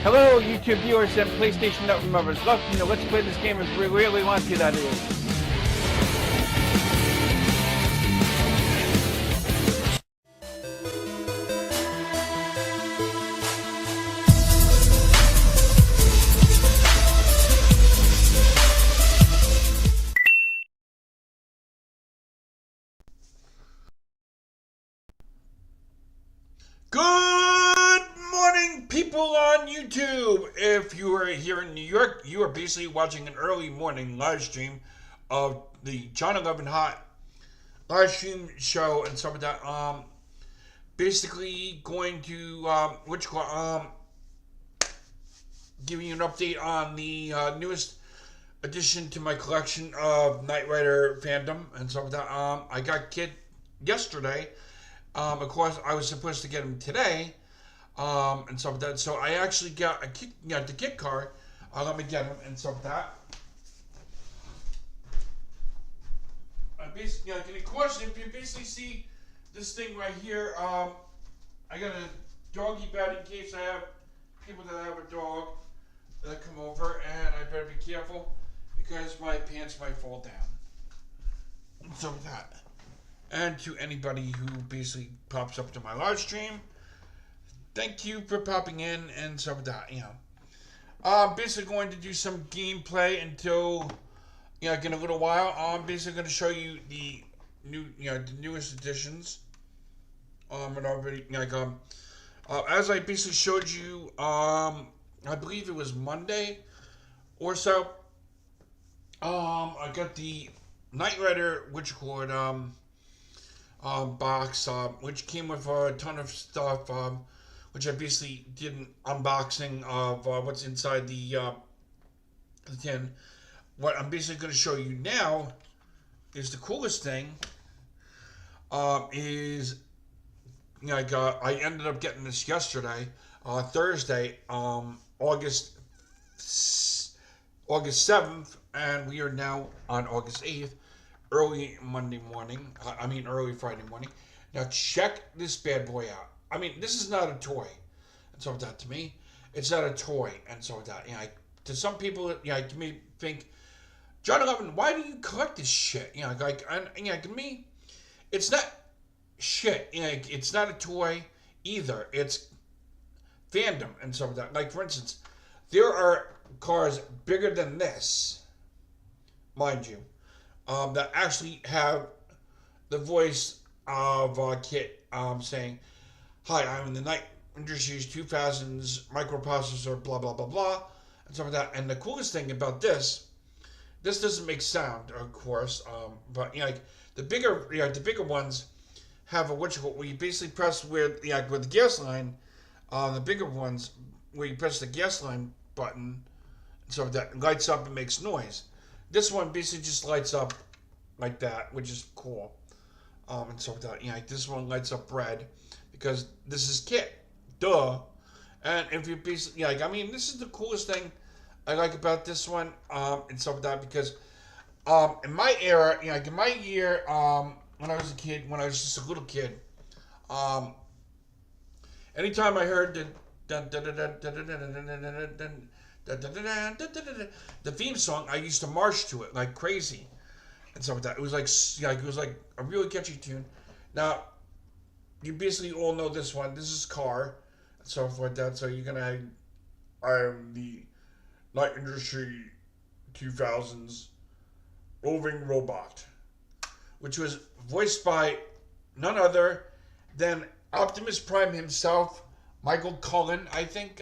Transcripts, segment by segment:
Hello, YouTube viewers and PlayStation Network members. Welcome to Let's Play This Game as we really want to, that is. Good morning, people on YouTube. If you are here in New York, you are basically watching an early morning live stream of the John 11 Hot live stream show and stuff like that. Basically going to giving you an update on the newest addition to my collection of Knight Rider fandom and stuff like that. I got Kit yesterday. Of course, I was supposed to get him today, and stuff like that. So I actually got the kit card. Let me get him and stuff like that. Basically, of course, if you basically see this thing right here, I got a doggy bed in case I have people that have a dog that come over, and I better be careful because my pants might fall down. And so with that. And to anybody who basically pops up to my live stream, thank you for popping in and stuff like that. I'm basically going to do some gameplay until in a little while. I'm basically going to show you the the newest additions. And already as I basically showed you, I believe it was Monday or so. I got the Knight Rider box, which came with a ton of stuff, which I basically did an unboxing of what's inside the tin. What I'm basically going to show you now is the coolest thing. I ended up getting this yesterday, Thursday, August 7th, and we are now on August 8th. Early Friday morning. Now check this bad boy out. I mean, this is not a toy. And so that to me, it's not a toy. And so that, to some people, to me think, John 11, why do you collect this shit? To me, it's not shit. It's not a toy either. It's fandom and so that. Like for instance, there are cars bigger than this, mind you. That actually have the voice of Kit saying, "Hi, I'm in the Knight Industries 2000s microprocessor, blah blah blah blah," and stuff like that. And the coolest thing about this doesn't make sound, of course, but the bigger ones have a where you basically press with the gas line. The bigger ones where you press the gas line button, so that lights up and makes noise. This one basically just lights up like that, which is cool. And so that, this one lights up red because this is Kit. Duh. And if you basically, this is the coolest thing I like about this one, and stuff like that because, in my era, in my year, when I was a kid, when I was just a little kid, anytime I heard the theme song, I used to march to it like crazy, and stuff like that. It was like a really catchy tune. Now, you basically all know this one. This is Car, and stuff like that. So you're gonna, I am the Knight Industry 2000s roving robot, which was voiced by none other than Optimus Prime himself, Michael Cullen, I think.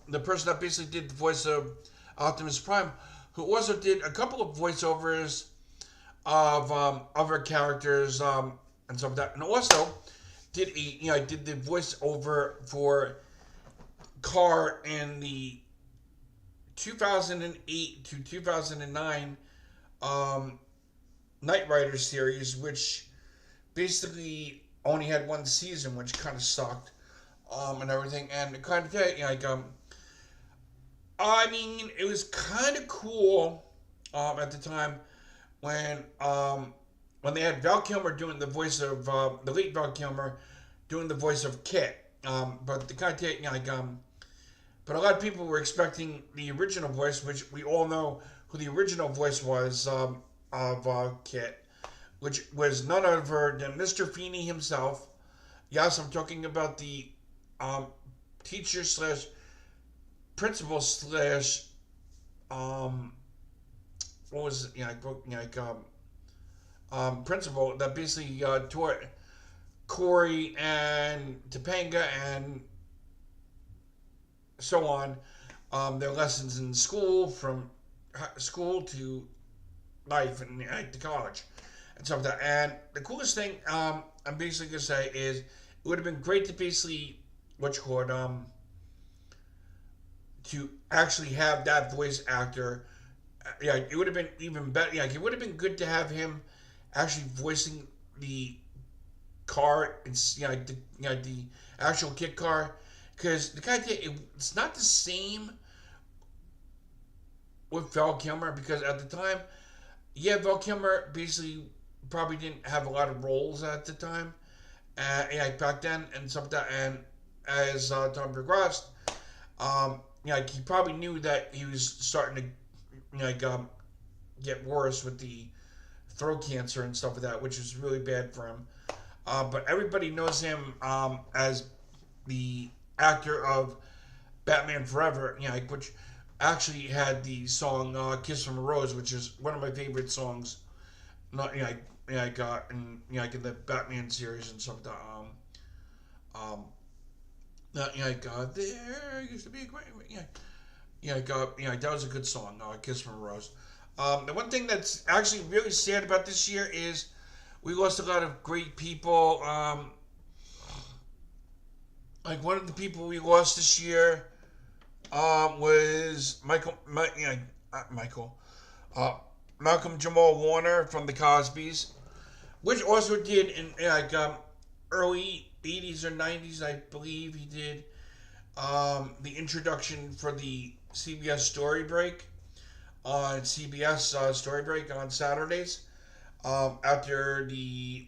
The person that basically did the voice of Optimus Prime, who also did a couple of voiceovers of other characters and stuff like that, and also did did the voiceover for Car in the 2008 to 2009 Knight Rider series, which basically only had one season, which kind of sucked. And everything, and kind of it was kind of cool at the time when they had Val Kilmer doing the voice of the late Val Kilmer doing the voice of Kit, But the kind of, but a lot of people were expecting the original voice, which we all know who the original voice was of Kit, which was none other than Mr. Feeney himself. Yes, I'm talking about the teacher slash principal slash what was it? Principal that basically taught Corey and Topanga and so on their lessons in school, from school to life and to college and stuff like that. And the coolest thing I'm basically gonna say is it would have been great to basically to actually have that voice actor. Yeah, it would have been even better. Yeah, it would have been good to have him actually voicing the car, and the actual Kit car, because the guy did it's not the same with Val Kilmer, because at the time, yeah, Val Kilmer basically probably didn't have a lot of roles at the time, back then and stuff like that. And as time progressed, he probably knew that he was starting to get worse with the throat cancer and stuff like that, which was really bad for him. But everybody knows him as the actor of Batman Forever, which actually had the song "Kiss from a Rose," which is one of my favorite songs. Not got in in the Batman series and stuff like that. There used to be a great that was a good song, "Kiss from a Rose." The one thing that's actually really sad about this year is we lost a lot of great people. Like one of the people we lost this year was Malcolm Jamal Warner from the Cosbys, which also did in early 80s or 90s, I believe he did the introduction for the CBS Story Break on CBS Story Break on Saturdays. After the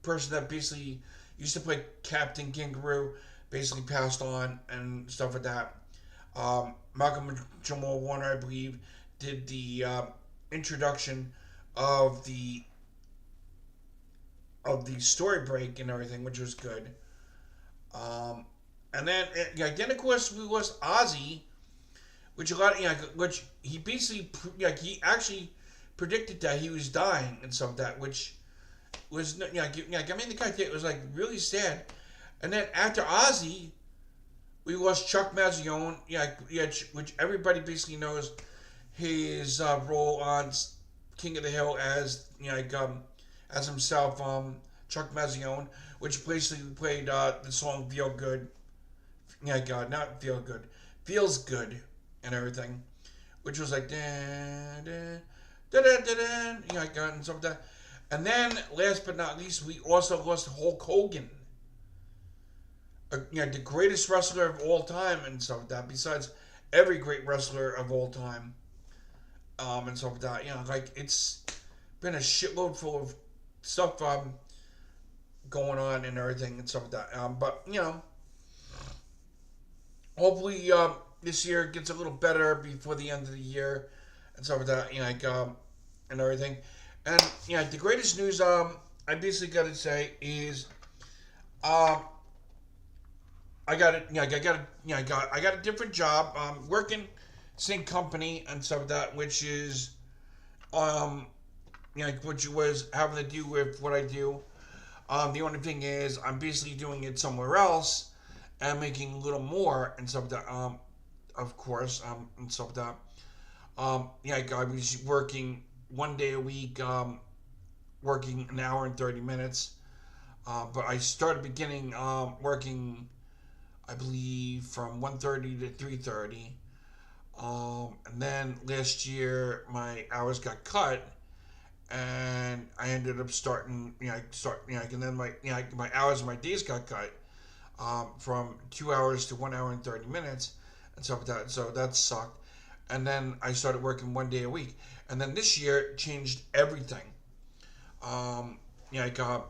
person that basically used to play Captain Kangaroo basically passed on and stuff like that. Malcolm Jamal Warner, I believe, did the introduction of the story break and everything, which was good. And then then of course we lost Ozzy, which which he basically he actually predicted that he was dying and stuff like that, which was the guy did, it was really sad. And then after Ozzy, we lost Chuck Mazzione, which everybody basically knows his role on King of the Hill as as himself, Chuck Mazzione, which basically played the song "Feel Good." Not "Feel Good," "Feels Good" and everything, which was like da da da da da da, and stuff like that. And then, last but not least, we also lost Hulk Hogan, the greatest wrestler of all time, and stuff like that. Besides every great wrestler of all time, and stuff like that. It's been a shitload full of stuff going on and everything and stuff like that. But hopefully this year gets a little better before the end of the year and stuff like that. And everything. And the greatest news I basically got to say is I got it. I got a different job. Working same company and stuff like that, which is which was having to do with what I do. The only thing is I'm basically doing it somewhere else and making a little more and stuff like that. Of course, and stuff like that. I was working 1 day a week, working an hour and 30 minutes. But I started beginning working, I believe, from 1:30 to 3:30. And then last year my hours got cut, and I ended up starting. And then my hours and my days got cut from 2 hours to 1 hour and 30 minutes, and stuff like that. So that sucked. And then I started working 1 day a week. And then this year changed everything. I got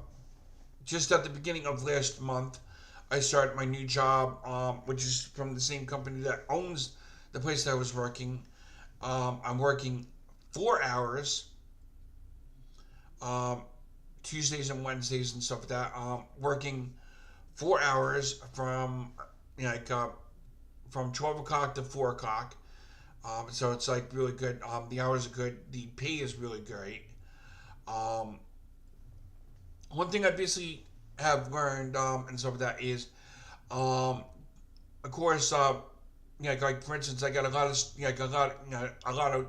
just at the beginning of last month, I started my new job, which is from the same company that owns the place that I was working. I'm working 4 hours, um, Tuesdays and Wednesdays and stuff like that. Working 4 hours from like from 12 o'clock to 4 o'clock. So it's like really good. The hours are good. The pay is really great. Um, One thing I basically have learned and stuff like that is, um, of course, like for instance, I got a lot of a lot of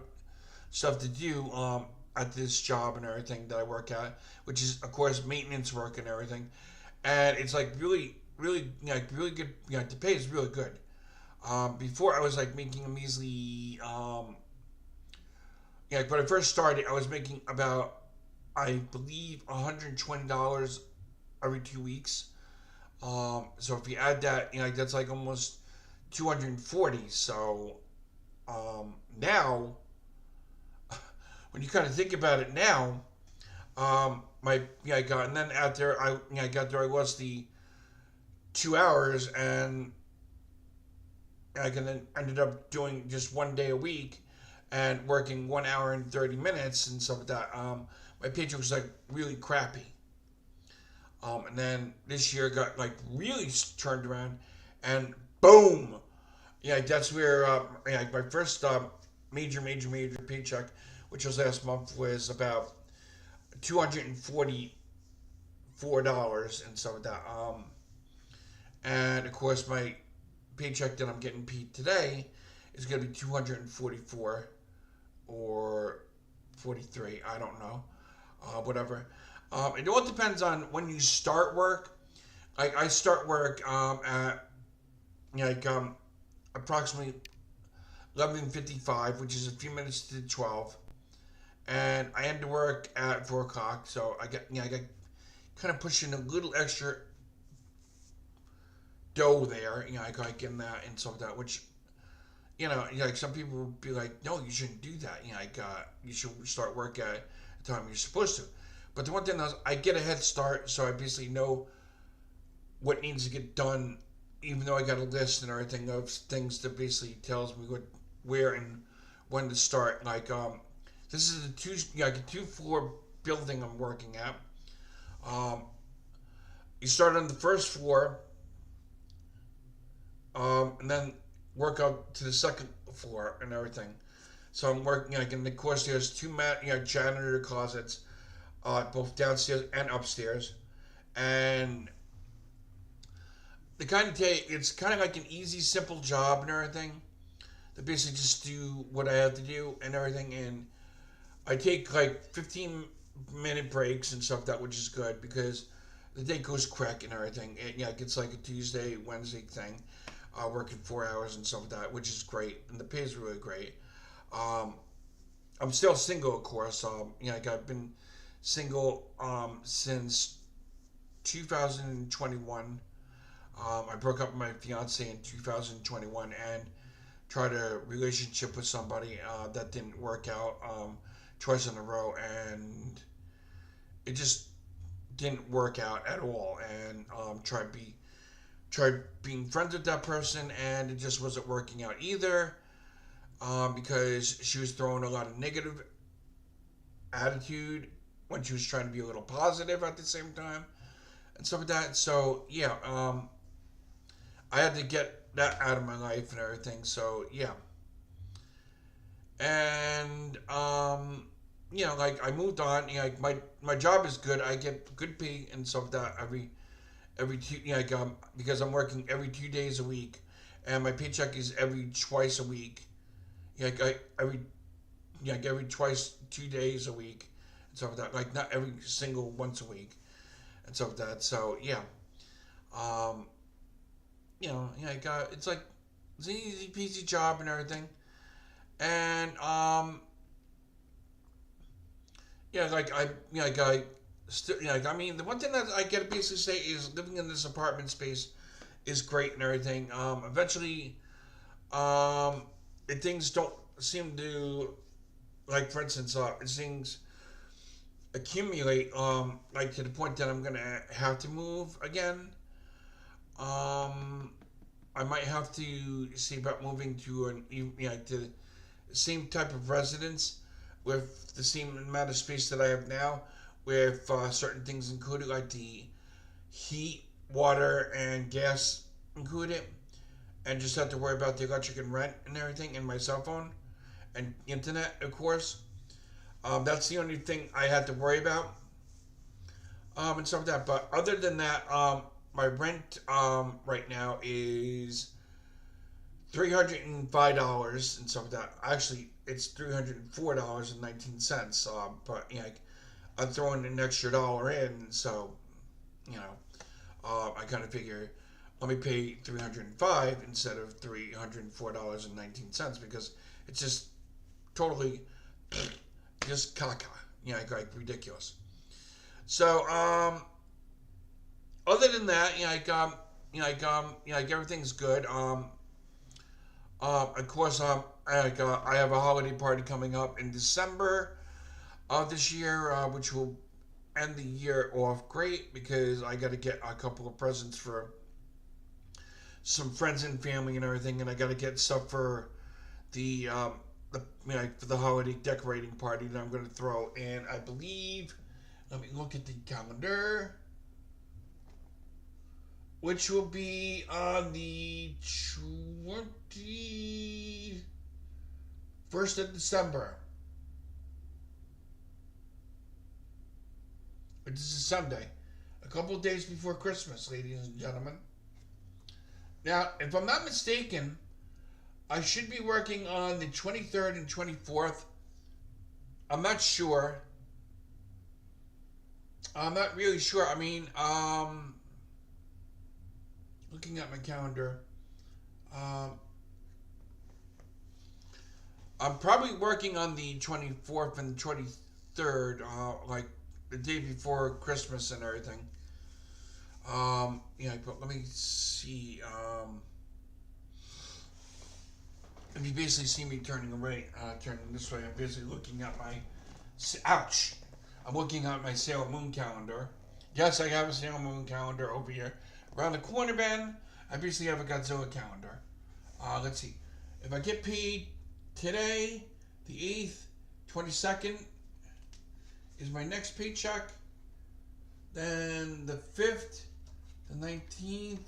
stuff to do at this job and everything that I work at, which is of course maintenance work and everything, and it's like really good. The pay is really good. Before I was like making a measly when I first started, I was making about, I believe, $120 every 2 weeks. So if you add that, that's like almost 240. So now, when you kind of think about it now, my I got, and then out there I got there, I was the 2 hours, and I can then ended up doing just one day a week and working 1 hour and 30 minutes and stuff like that. My paycheck was like really crappy. And then this year got like really turned around, and boom, that's where my first major paycheck, which was last month, was about $244 and stuff like that. And of course my paycheck that I'm getting paid today is going to be 244 or 43. I don't know, whatever. It all depends on when you start work. I start work at approximately 11:55, which is a few minutes to 12, and I end to work at 4 o'clock. So I got kind of pushing a little extra dough there. I got in that and stuff like that, which like some people would be like, no, you shouldn't do that. You should start work at the time you're supposed to. But the one thing is, I get a head start, so I basically know what needs to get done, even though I got a list and everything of things that basically tells me where and when to start. Like this is a 2-floor building I'm working at. You start on the first floor, and then work up to the second floor and everything. So I'm working and of course there's two janitor closets, both downstairs and upstairs, and the kind of day it's kind of like an easy, simple job and everything. To basically just do what I have to do and everything, and I take like 15-minute breaks and stuff which is good because the day goes quick and everything. And it's like a Tuesday, Wednesday thing, working 4 hours and stuff like that, which is great, and the pay is really great. I'm still single, of course. I've been single since 2021. I broke up with my fiance in 2021 and tried a relationship with somebody that didn't work out twice in a row, and it just didn't work out at all. And tried being friends with that person, and it just wasn't working out either, because she was throwing a lot of negative attitude when she was trying to be a little positive at the same time and stuff like that. So I had to get that out of my life and everything. So and like I moved on. Like my job is good. I get good pay and stuff like that every two, because I'm working every 2 days a week, and my paycheck is every twice a week. Every twice 2 days a week and stuff like that. Like not every single once a week and stuff like that. So it's like it's an easy peasy job and everything, and I mean, the one thing that I gotta basically say is living in this apartment space is great and everything. Eventually, things don't seem to, like for instance, things accumulate like to the point that I'm gonna have to move again. I might have to see about moving to to the same type of residence with the same amount of space that I have now, with certain things included like the heat, water, and gas included, and just have to worry about the electric and rent and everything, and my cell phone and internet, of course. That's the only thing I had to worry about, and stuff like that. But other than that, my rent right now is $305 and stuff like that. Actually, it's $304.19. But I'm throwing an extra dollar in, so you know, I kind of figure let me pay 305 instead of $304.19 because it's just totally just caca, like ridiculous. So other than that, everything's good. Of course, I have a holiday party coming up in December of this year, which will end the year off great because I got to get a couple of presents for some friends and family and everything, and I got to get stuff for for the holiday decorating party that I'm going to throw. And I believe, let me look at the calendar, which will be on the 21st of December, which is a Sunday, a couple of days before Christmas, ladies and gentlemen. Now, if I'm not mistaken, I should be working on the 23rd and 24th. I'm not sure. I'm not really sure. I mean, looking at my calendar, I'm probably working on the 24th and 23rd, like the day before Christmas and everything. But let me see. If you basically see me turning this way, I'm basically looking at my, ouch! I'm looking at my Sailor Moon calendar. Yes, I have a Sailor Moon calendar over here. Around the corner, Ben, I basically have a Godzilla calendar. Let's see. If I get paid today, the 8th, 22nd is my next paycheck. Then the 5th, the 19th,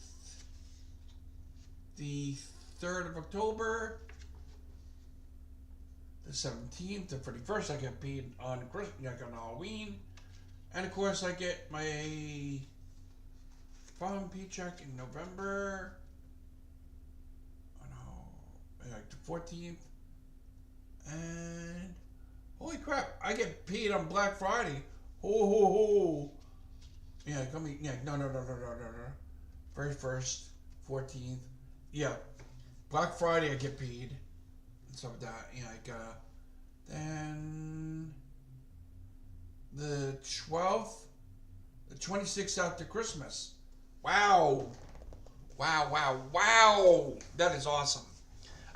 the 3rd of October, the 17th, the 31st, I get paid on Christmas, on Halloween. And of course, I get my following paycheck in November. Like the 14th. And holy crap, I get paid on Black Friday. Ho ho ho. No. Very first, 14th. Yeah. Black Friday I get paid. And stuff like that. Then the 12th, the 26th after Christmas. Wow. That is awesome.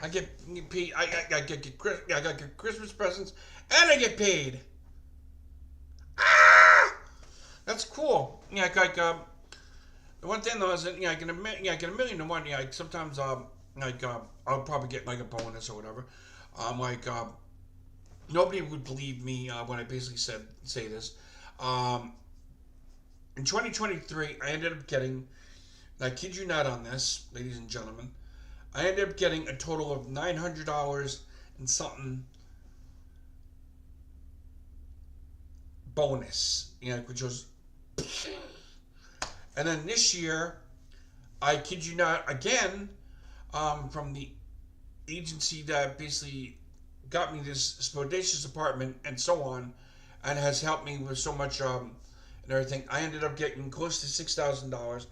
I get paid. I get Christmas presents, and I get paid. Ah, that's cool. The one thing though is that I get a million to one. Sometimes I'll probably get like a bonus or whatever. Nobody would believe me when I basically say this. In 2023, I ended up getting. And I kid you not on this, ladies and gentlemen. I ended up getting a total of $900 and something bonus, which was. And then this year, I kid you not, again, from the agency that basically got me this bodacious apartment and so on, and has helped me with so much and everything, I ended up getting close to $6,000.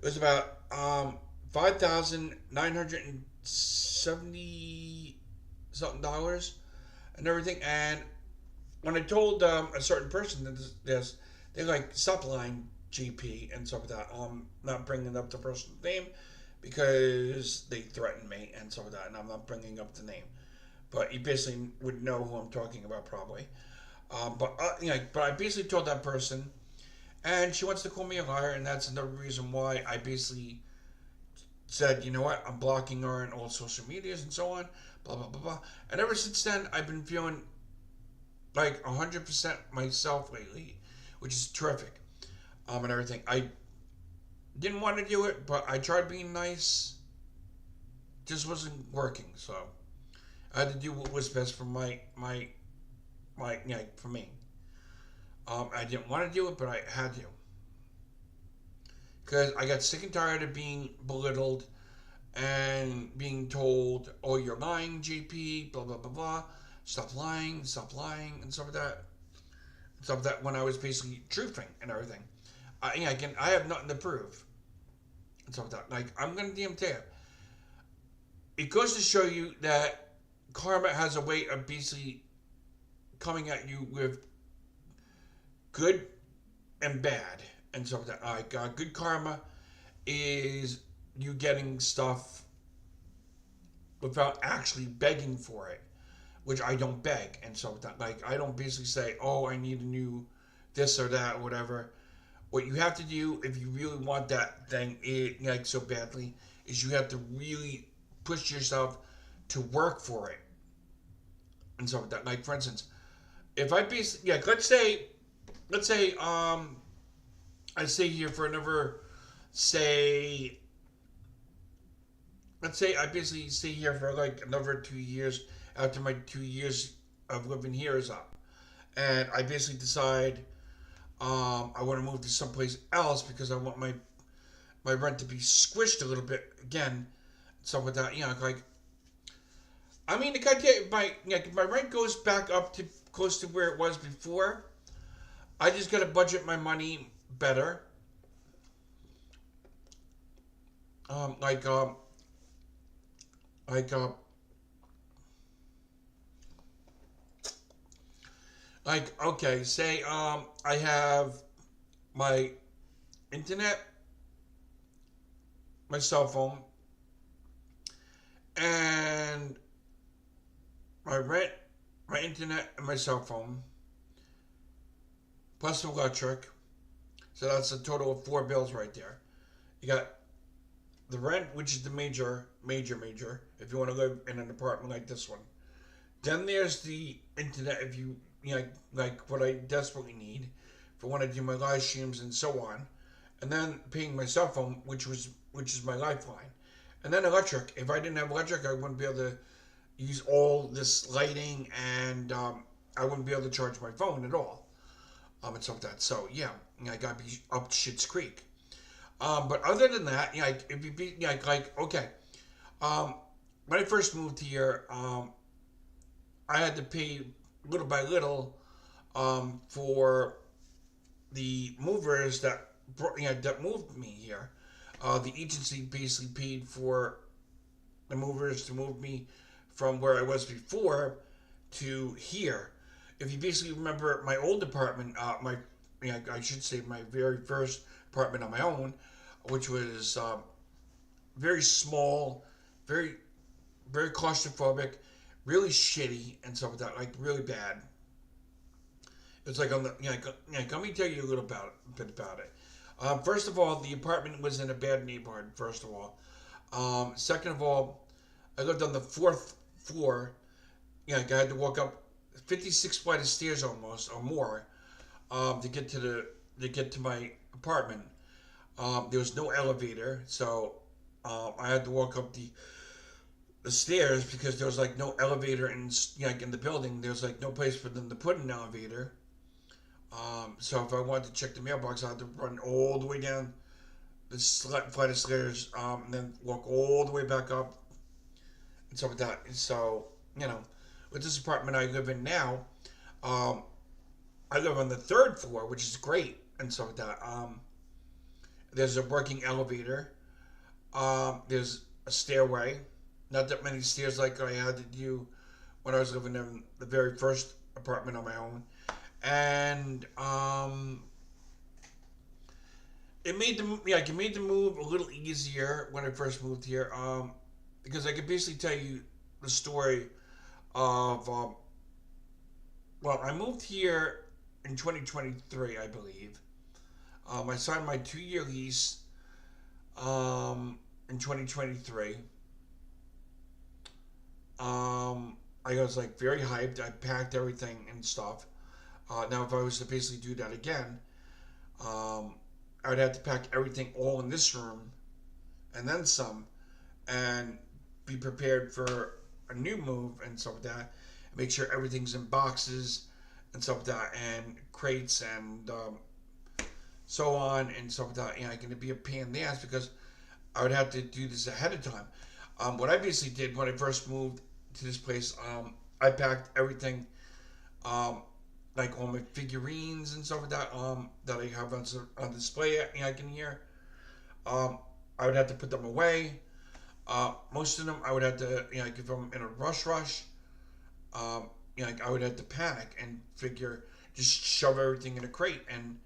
It was about $5,970 something and everything. And when I told a certain person that this, they're like, stop lying, GP, and stuff like that. I'm not bringing up the person's name because they threatened me and stuff like that, and I'm not bringing up the name. But you basically would know who I'm talking about probably. But I basically told that person, and she wants to call me a liar, and that's another reason why I basically said, you know what, I'm blocking her on all social medias and so on, blah, blah, blah, blah. And ever since then, I've been feeling like 100% myself lately, which is terrific. And everything. I didn't want to do it, but I tried being nice. Just wasn't working, so I had to do what was best for for me. I didn't want to do it, but I had to. Because I got sick and tired of being belittled and being told, oh, you're lying, JP, blah, blah, blah, blah. Stop lying, and stuff like that. Stuff that when I was basically truthing and everything. I have nothing to prove. And stuff like that. Like, I'm going to tell you. It goes to show you that karma has a way of basically coming at you with good and bad and stuff like that. Like, good karma is you getting stuff without actually begging for it, which I don't beg and stuff like that. Like, I don't basically say, oh, I need a new this or that or whatever. What you have to do if you really want that thing like so badly is you have to really push yourself to work for it and stuff like that. Like, for instance, if I basically, let's say I stay here for another, let's say I basically stay here for like another 2 years after my 2 years of living here is up, and I basically decide I want to move to someplace else because I want my rent to be squished a little bit again, stuff like that. Like, I mean, if my rent goes back up to close to where it was before, I just got to budget my money better. Um, like, um, like, uh, okay, say, I have my internet, my cell phone, and my rent, my internet, and my cell phone, plus electric. So that's a total of 4 bills right there. You got the rent, which is the major, if you want to live in an apartment like this one. Then there's the internet, if you like what I desperately need for when I do my live streams and so on. And then paying my cell phone, which is my lifeline. And then electric. If I didn't have electric, I wouldn't be able to use all this lighting, and I wouldn't be able to charge my phone at all. And stuff like that. So yeah, I gotta be up Shit's Creek. But other than that, if you be okay, when I first moved here, I had to pay little by little for the movers that that moved me here. The agency basically paid for the movers to move me from where I was before to here. If you basically remember my old apartment, I should say my very first apartment on my own, which was very small, very very claustrophobic, really shitty and stuff like that, like really bad. It's like on the let me tell you a little bit about it. First of all, the apartment was in a bad neighborhood. First of all, second of all, I lived on the 4th floor. I had to walk up 56 flight of stairs almost or more to get to my apartment. There was no elevator, so I had to walk up the stairs because there was like no elevator in in the building. There was like no place for them to put an elevator. So if I wanted to check the mailbox, I had to run all the way down the flight of stairs, and then walk all the way back up and stuff like that. And so with this apartment I live in now, I live on the 3rd floor, which is great and stuff like that. There's a working elevator. There's a stairway. Not that many stairs like I had to do when I was living in the very first apartment on my own. And it made the move a little easier when I first moved here. Because I could basically tell you the story of well, I moved here in 2023, I believe. I signed my 2-year lease in 2023. I was like very hyped. I packed everything and stuff. Now, if I was to basically do that again, I would have to pack everything all in this room and then some, and be prepared for a new move and stuff like that. Make sure everything's in boxes and stuff like that, and crates and so on and stuff like that. And it's going to be a pain in the ass because I would have to do this ahead of time. What I basically did when I first moved to this place, I packed everything, like all my figurines and stuff like that, that I have on display in here. I would have to put them away. Most of them I would have to, if I'm in a rush, I would have to panic and figure, just shove everything in a crate and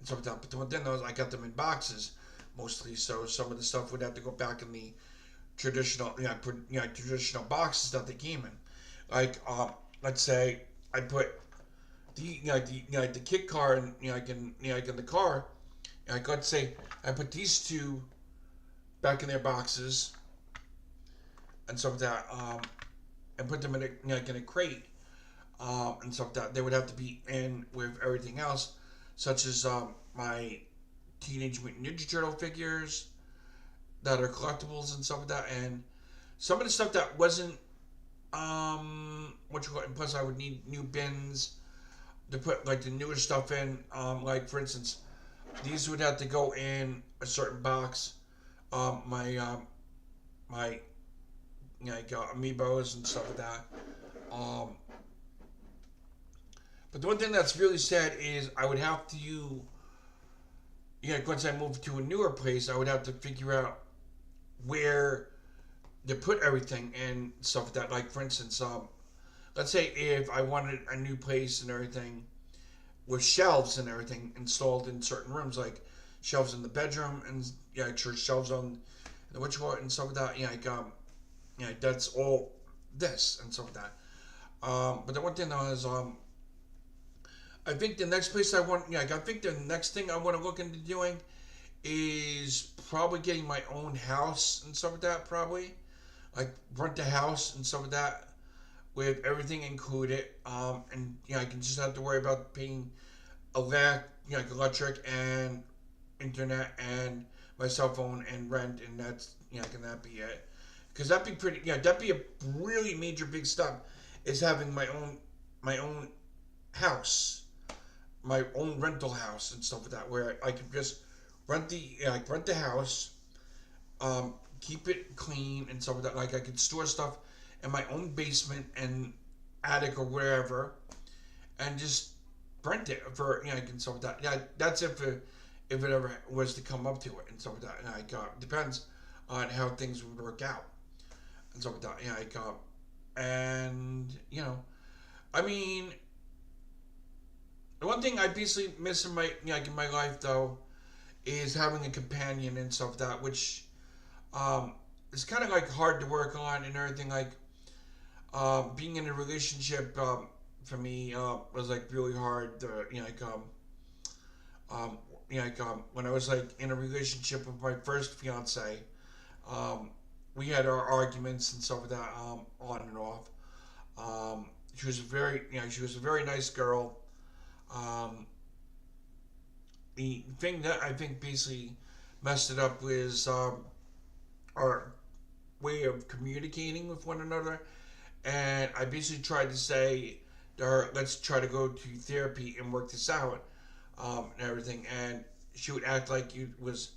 stuff like that. But the one thing was, I got them in boxes mostly, so some of the stuff would have to go back in the traditional, traditional boxes that they came in. Like, let's say I put the kit car in, in the car. Like, let's say I put these two back in their boxes and stuff like that, and put them in a crate, and stuff like that. They would have to be in with everything else, such as my Teenage Mutant Ninja Turtle figures that are collectibles and stuff like that, and some of the stuff that wasn't, and plus I would need new bins to put like the newer stuff in. Like for instance, these would have to go in a certain box. My amiibos and stuff like that. But the one thing that's really sad is I would have to, once I moved to a newer place, I would have to figure out where to put everything and stuff like that. Like for instance, let's say if I wanted a new place and everything with shelves and everything installed in certain rooms, like shelves in the bedroom and shelves on the witchwater and stuff like that. That's all this and stuff like that. But the one thing though is, I think the next place I think the next thing I want to look into doing is probably getting my own house and stuff like that. Probably like rent a house and stuff like that with everything included. And I can just have to worry about paying electric and internet and my cell phone and rent, and that's can that be it? Because that'd be pretty. That'd be a really major big step. Is having my own house, my own rental house and stuff like that, where I could just rent the house, keep it clean and stuff like that. Like I could store stuff in my own basement and attic or wherever, and just rent it for and stuff like that. Yeah, that's if it ever was to come up to it and stuff like that. And depends on how things would work out and stuff like that. And I mean, the one thing I basically miss in my in my life though is having a companion and stuff like that, which is kind of like hard to work on and everything. Like being in a relationship for me was like really hard. When I was like in a relationship with my first fiance, we had our arguments and stuff like that, on and off. She was a very nice girl. The thing that I think basically messed it up was our way of communicating with one another. And I basically tried to say to her, let's try to go to therapy and work this out, and everything. And she would act like it was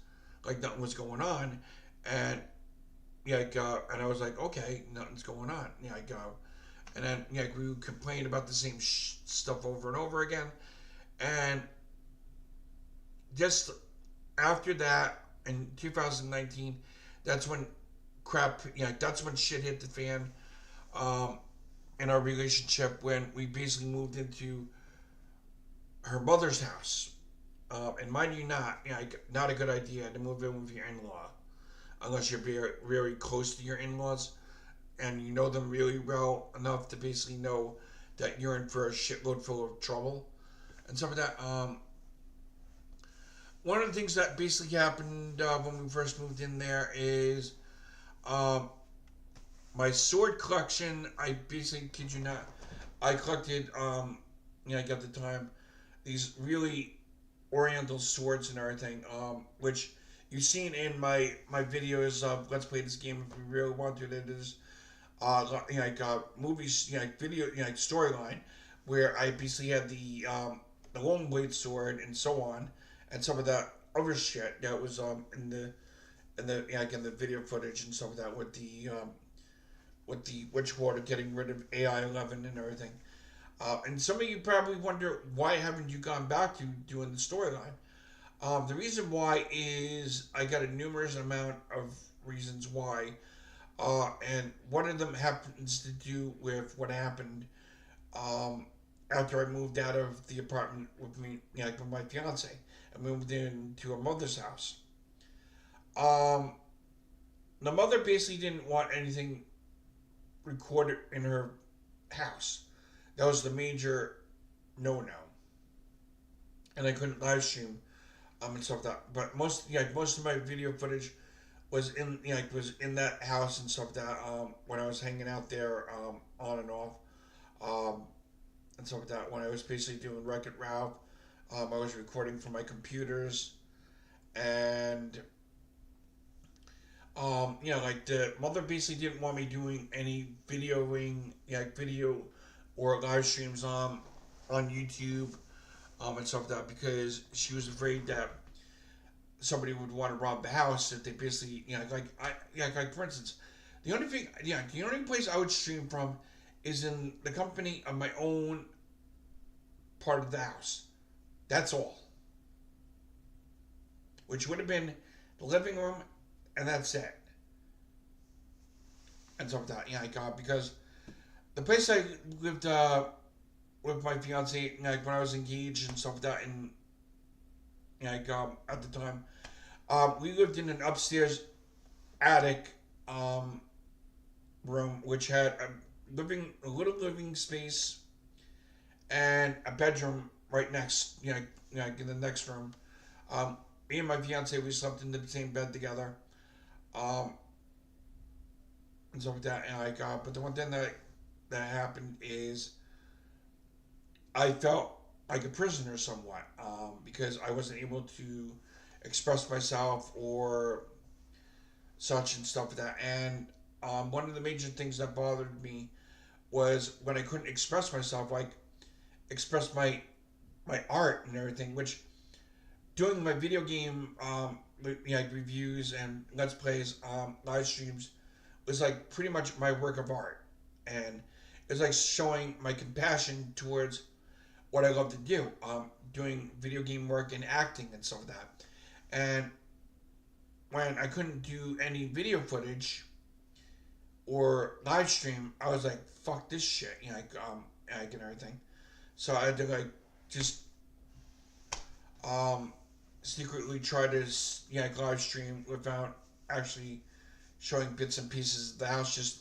like nothing was going on. And and I was like, okay, nothing's going on. And then we would complain about the same stuff over and over again. And just after that, in 2019, that's when that's when shit hit the fan in our relationship, when we basically moved into her mother's house. And mind you, not a good idea to move in with your in-law unless you're very, very close to your in-laws and you know them really well enough to basically know that you're in for a shitload full of trouble and stuff like that. one of the things that basically happened when we first moved in there is um, my sword collection. I basically kid you not, I collected like at the time these really oriental swords and everything, which you've seen in my videos of Let's Play This Game if you really want to. That is movies, video, storyline, where I basically had the long blade sword and so on, and some of that other shit that was in the video footage and stuff like that with the Witchwater getting rid of AI 11 and everything. And some of you probably wonder why haven't you gone back to doing the storyline? The reason why is I got a numerous amount of reasons why, and one of them happens to do with what happened after I moved out of the apartment with me, with my fiance. I moved into her mother's house. Um, the mother basically didn't want anything recorded in her house. That was the major no, and I couldn't live stream and stuff like that. But most of my video footage was in that house and stuff like that when I was hanging out there on and off um, and stuff like that. When I was basically doing Wreck-It Ralph, I was recording from my computers and like the mother basically didn't want me doing any videoing, video or live streams on YouTube and stuff like that because she was afraid that somebody would want to rob the house if they basically, like for instance, the only place I would stream from is in the company of my own part of the house. That's all. Which would have been the living room, and that's it. And stuff like that. Because the place I lived with my fiance, when I was engaged and stuff like that, and at the time, we lived in an upstairs attic room, which had a little living space and a bedroom right next, in the next room. Me and my fiance, we slept in the same bed together, um, and stuff like that. And but the one thing that happened is I felt like a prisoner somewhat because I wasn't able to express myself or such and stuff like that. And one of the major things that bothered me was when I couldn't express myself, like express my art and everything, which doing my video game reviews and let's plays, live streams was like pretty much my work of art, and it's like showing my compassion towards what I love to do, doing video game work and acting and stuff like that. And when I couldn't do any video footage or live stream, I was like, "Fuck this shit," and everything. So I had to like just um, secretly try to live stream without actually showing bits and pieces of the house, just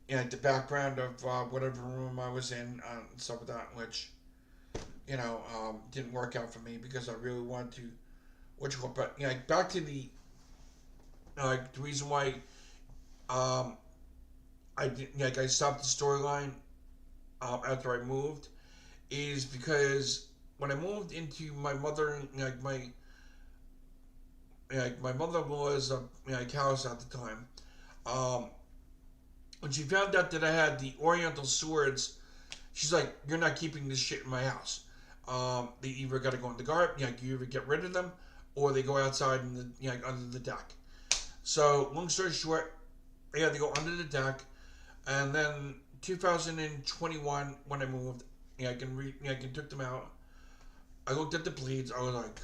the background of whatever room I was in and stuff like that, which didn't work out for me because I really wanted to. But back to the reason why I did, I stopped the storyline after I moved is because when I moved into my mother, my mother-in-law's house at the time, when she found out that I had the Oriental swords, she's like, "You're not keeping this shit in my house. They either got to go in the garden, you either get rid of them, or they go outside in the under the deck." So long story short, I had to go under the deck, and then 2021 when I moved, I took them out. I looked at the blades. I was like,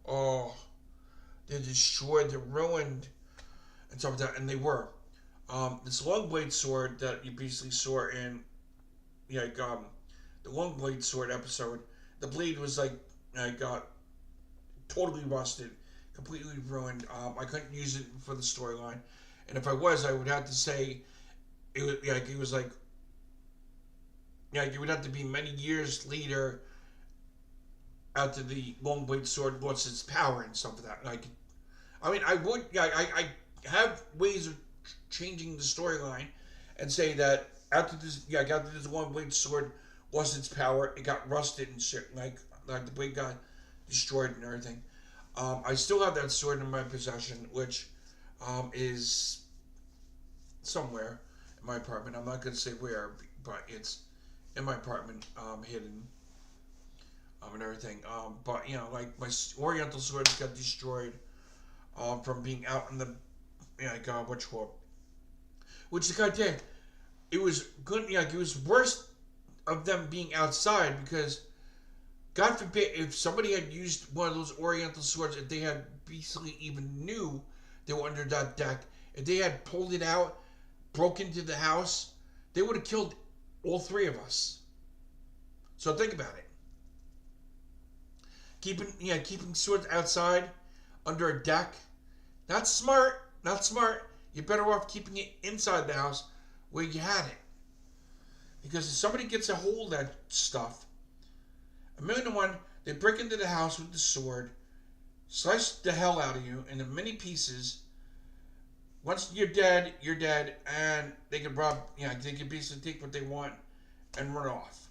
"Oh, they're destroyed. They're ruined," and stuff like that. And they were. This long blade sword that you basically saw in the long blade sword episode, the blade was got totally rusted, completely ruined. I couldn't use it for the storyline, and if I was, I would have to say it was it would have to be many years later after the long blade sword lost its power and stuff like that. Like, I mean, I have ways of changing the storyline and say that after this long blade sword lost its power, it got rusted and shit. Like the blade got destroyed and everything. I still have that sword in my possession, which is somewhere in my apartment. I'm not gonna say where, but it's in my apartment, hidden, and everything. But like my Oriental sword got destroyed, from being out in the, which the guy did. It was good. It was worse of them being outside because, God forbid, if somebody had used one of those Oriental swords, if they had basically even knew they were under that deck, if they had pulled it out, broke into the house, they would have killed all three of us. So think about it. Keeping swords outside under a deck, not smart. Not smart. You're better off keeping it inside the house where you had it. Because if somebody gets a hold of that stuff, 1,000,000 to 1, they break into the house with the sword, slice the hell out of you into many pieces. Once you're dead, and they can they can basically take what they want and run off.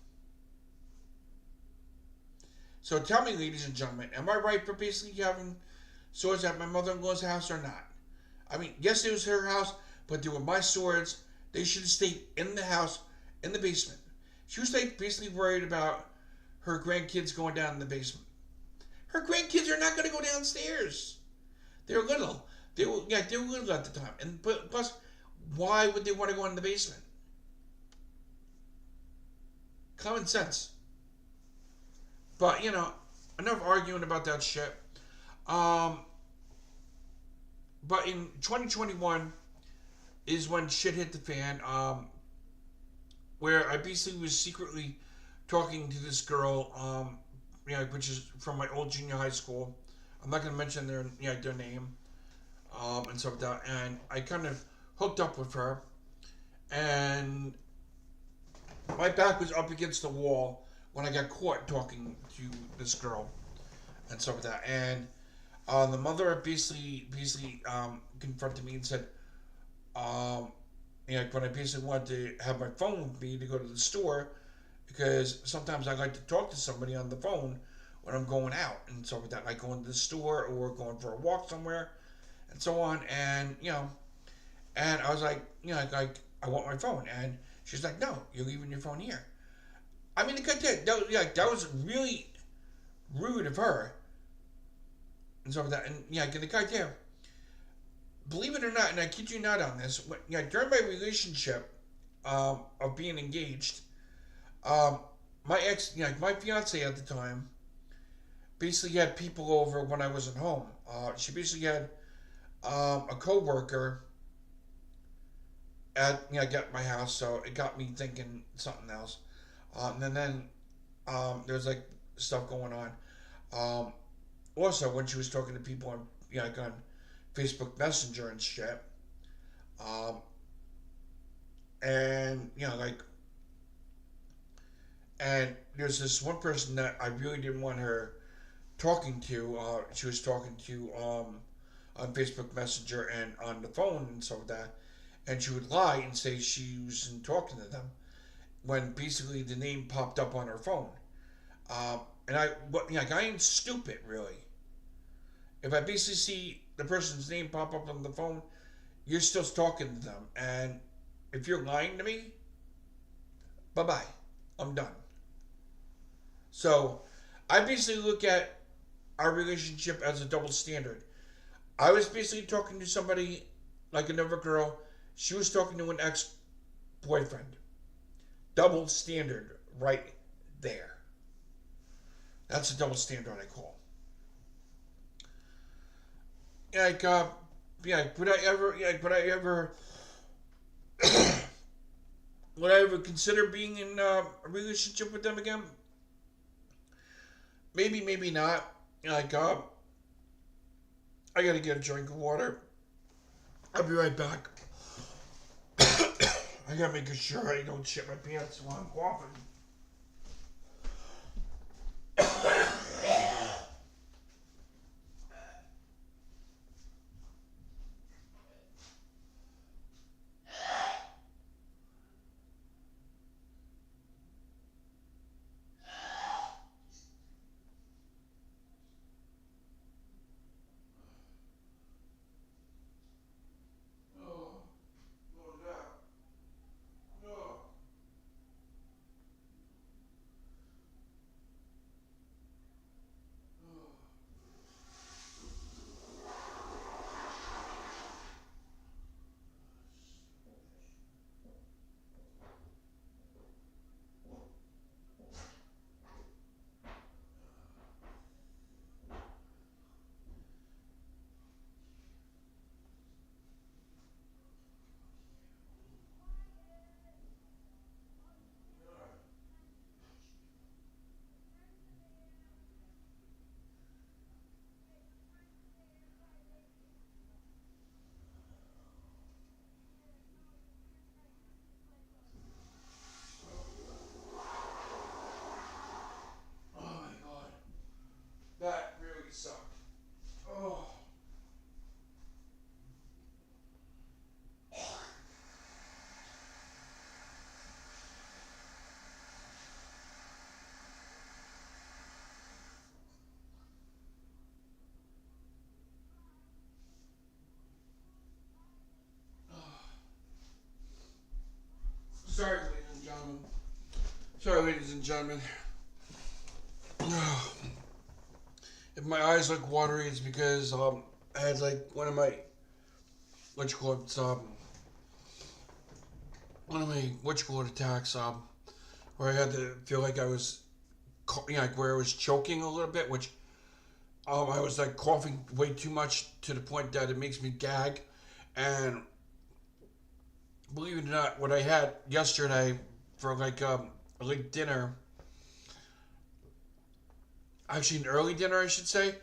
So tell me, ladies and gentlemen, am I right for basically having swords at my mother-in-law's house or not? I mean, yes, it was her house, but they were my swords. They should have stayed in the house, in the basement. She was basically worried about her grandkids going down in the basement. Her grandkids are not going to go downstairs. They're little. They were little at the time. And plus, why would they want to go in the basement? Common sense. But, enough arguing about that shit. But in 2021 is when shit hit the fan, where I basically was secretly talking to this girl, which is from my old junior high school. I'm not going to mention their name, and stuff like that. And I kind of hooked up with her, and my back was up against the wall when I got caught talking to this girl, and stuff like that. And the mother basically confronted me and said, when I basically wanted to have my phone with me to go to the store, because sometimes I like to talk to somebody on the phone when I'm going out and stuff like that, like going to the store or going for a walk somewhere and so on. And and I was like, I want my phone, and she's like, no, you're leaving your phone here. I mean, the guy did that was really rude of her and stuff like that. And the guy did. Believe it or not, and I kid you not on this, during my relationship of being engaged, my ex, my fiance at the time, basically had people over when I wasn't home. She basically had a co-worker at my house, so it got me thinking something else. And then there's like stuff going on. Also, when she was talking to people on on Facebook Messenger and shit, and and there's this one person that I really didn't want her talking to. She was talking to on Facebook Messenger and on the phone and stuff like that, and she would lie and say she wasn't talking to them when basically the name popped up on her phone. And I ain't stupid, really. If I basically see the person's name pop up on the phone, you're still talking to them. And if you're lying to me, bye-bye. I'm done. So, I basically look at our relationship as a double standard. I was basically talking to somebody, like another girl. She was talking to an ex-boyfriend. Double standard right there. That's a double standard I call. Would I ever consider being in a relationship with them again? Maybe, maybe not. I gotta get a drink of water. I'll be right back. I gotta make sure I don't shit my pants while I'm coughing. and gentlemen. If my eyes look watery, it's because I had like one of my attacks where I had to feel like I was like where I was choking a little bit, which I was like coughing way too much to the point that it makes me gag. And believe it or not, what I had yesterday for like a late dinner, actually an early dinner I should say,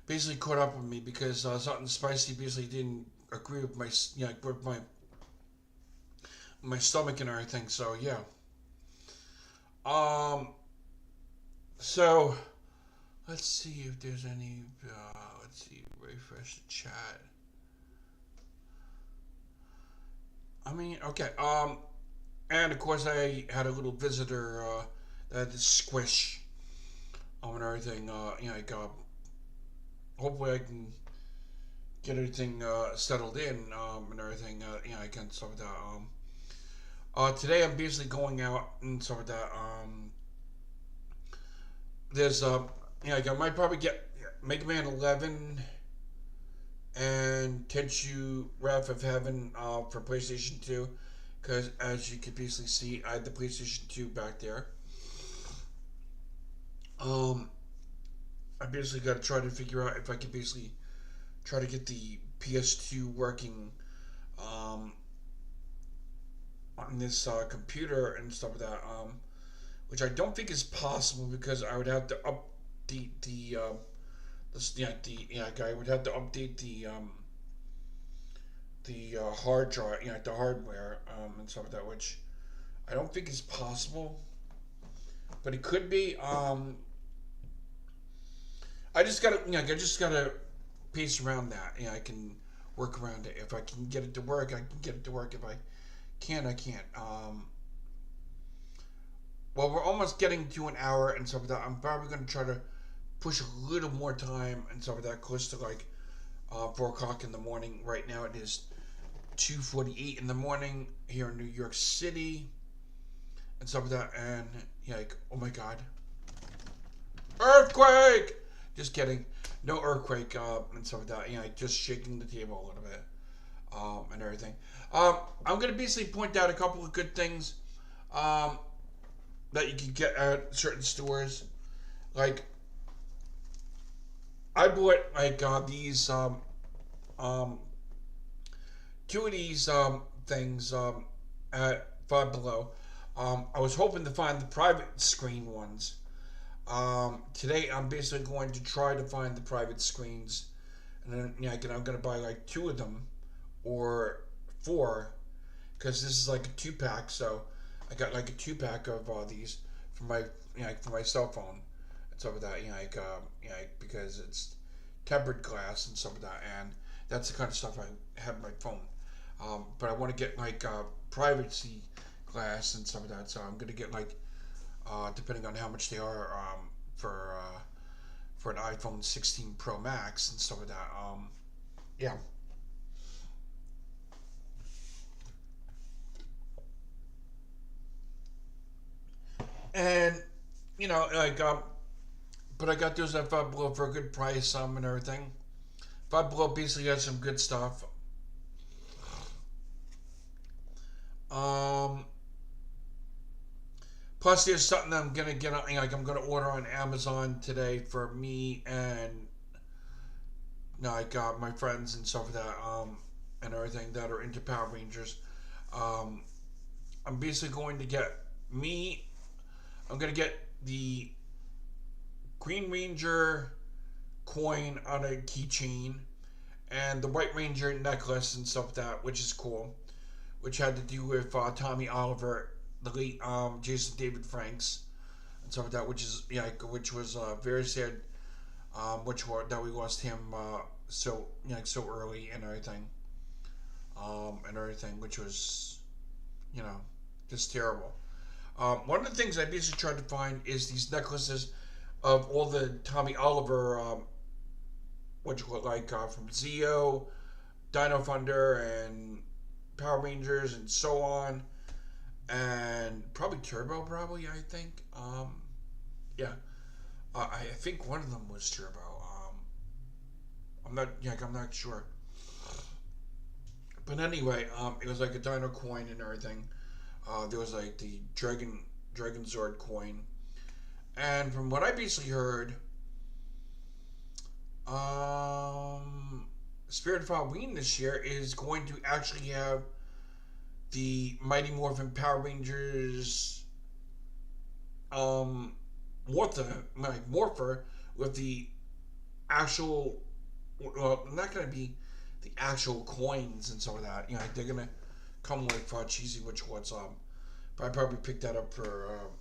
basically caught up with me because something spicy basically didn't agree with my with my stomach and everything. So yeah. So let's see if there's any. Let's see, refresh the chat. I mean, okay. And of course I had a little visitor that had to squish and everything. Like hopefully I can get everything settled in and everything. I can stuff like that. Today I'm basically going out and stuff like that. There's like I might probably get Mega Man 11 and Tenchu Wrath of Heaven for PlayStation 2, because as you can basically see, I had the PlayStation 2 back there. I basically got to try to figure out if I can basically try to get the PS2 working on this computer and stuff like that, which I don't think is possible because I would have to update I would have to update the hard drive, the hardware and stuff like that, which I don't think is possible, but it could be. I just gotta pace around that. I can work around it. If I can get it to work, I can get it to work. If I can't, I can't. Well, we're almost getting to an hour and stuff like that. I'm probably gonna try to push a little more time and stuff like that, close to like 4 o'clock in the morning. Right now it is 2:48 in the morning here in New York City and stuff like that. And like, oh my god, earthquake! Just kidding, no earthquake and stuff like that. Just shaking the table a little bit and everything. I'm gonna basically point out a couple of good things that you can get at certain stores. Like, I bought like these two of these things at Five Below. I was hoping to find the private screen ones. Today I'm basically going to try to find the private screens, and then I'm gonna buy like 2 of them or 4, because this is like a 2-pack. So I got like a 2-pack of these for my for my cell phone and stuff like that. Because it's tempered glass and stuff like that, and that's the kind of stuff I have on my phone. But I want to get like privacy glass and stuff like that. So I'm gonna get like depending on how much they are for an iPhone 16 Pro Max and stuff like that. Yeah. And but I got those at Five Below for a good price and everything. Five Below basically has some good stuff. Plus, there's something that I'm gonna get on, I'm gonna order on Amazon today for me and my friends and stuff like that, and everything that are into Power Rangers. I'm basically going to get I'm gonna get the Green Ranger coin on a keychain and the White Ranger necklace and stuff like that, which is cool, which had to do with Tommy Oliver, the late Jason David Franks and stuff like that, which was very sad, that we lost him so early and everything, which was just terrible. One of the things I basically tried to find is these necklaces of all the Tommy Oliver, from Zeo, Dino Thunder, and Power Rangers, and so on. and probably Turbo. Probably I think. Yeah, I think one of them was Turbo. I'm not. Yeah, I'm not sure. But anyway, it was like a Dino coin and everything. There was like the Dragon Zord coin, and from what I basically heard, Spirit of Halloween this year is going to actually have the Mighty Morphin Power Rangers Morpher with the actual, well, not going to be the actual coins and some of that. You know, they're going to come like for cheesy, which was, but I probably picked that up for,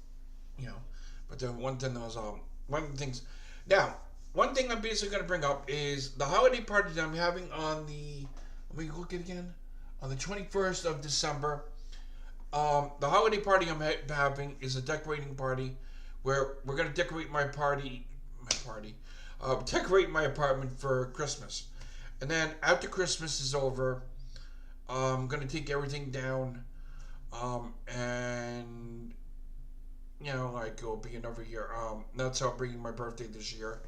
you know, but the one thing that was, one of the things, now, one thing I'm basically going to bring up is the holiday party that I'm having on the, let me look at it again, on the 21st of December. The holiday party I'm having is a decorating party where we're going to decorate decorate my apartment for Christmas. And then after Christmas is over, I'm going to take everything down, and, you know, like, it'll be another year. That's how I'm bringing my birthday this year.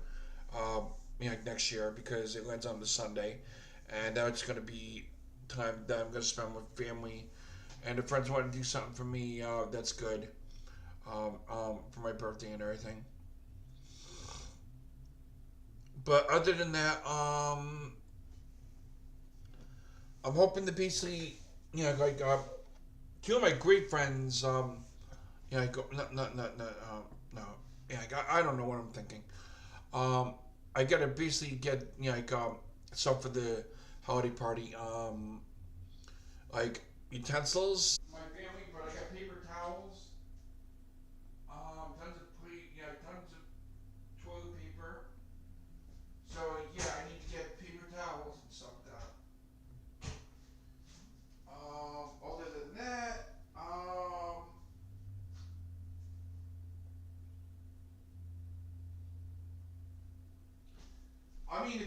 You know, next year, because it lands on the Sunday, and that's going to be time that I'm going to spend with family, and if friends want to do something for me, that's good, for my birthday and everything. But other than that, I'm hoping to basically, you know, like, two of my great friends, yeah, I go, no, yeah, I don't know what I'm thinking. I gotta basically get, you know, like, stuff for the holiday party, like utensils. My family, but I got paper towels, tons of tons of toilet paper. So yeah, I need to get paper towels and stuff like that. Other than that, I mean, the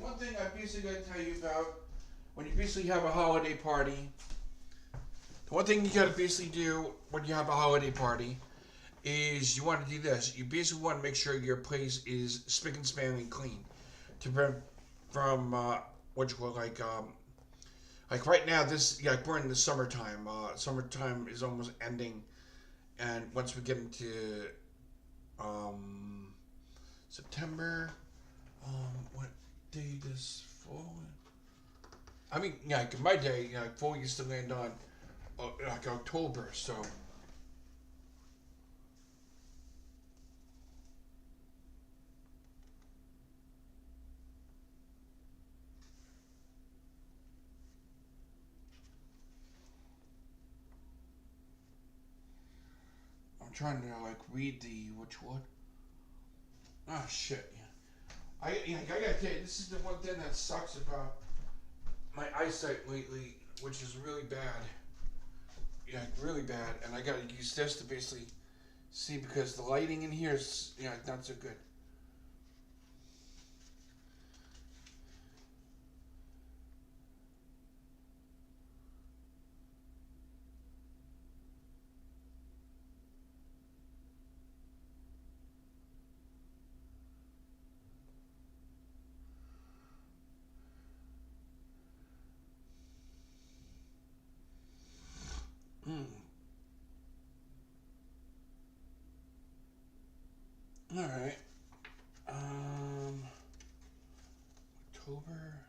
one thing I basically got to tell you about when you basically have a holiday party, the one thing you got to basically do when you have a holiday party is you want to do this. You basically want to make sure your place is spick and span and clean to prevent from what you call like right now, this, yeah, we're in the summertime. Summertime is almost ending, and once we get into September, what day does fall? I mean, yeah, like in my day, you know, fall used to land on like October. So I'm trying to like read the which one. Oh shit! Yeah. I gotta tell you, this is the one thing that sucks about my eyesight lately, which is really bad. Yeah, really bad, and I gotta use this to basically see because the lighting in here is, yeah, not so good. Hmm. All right. October.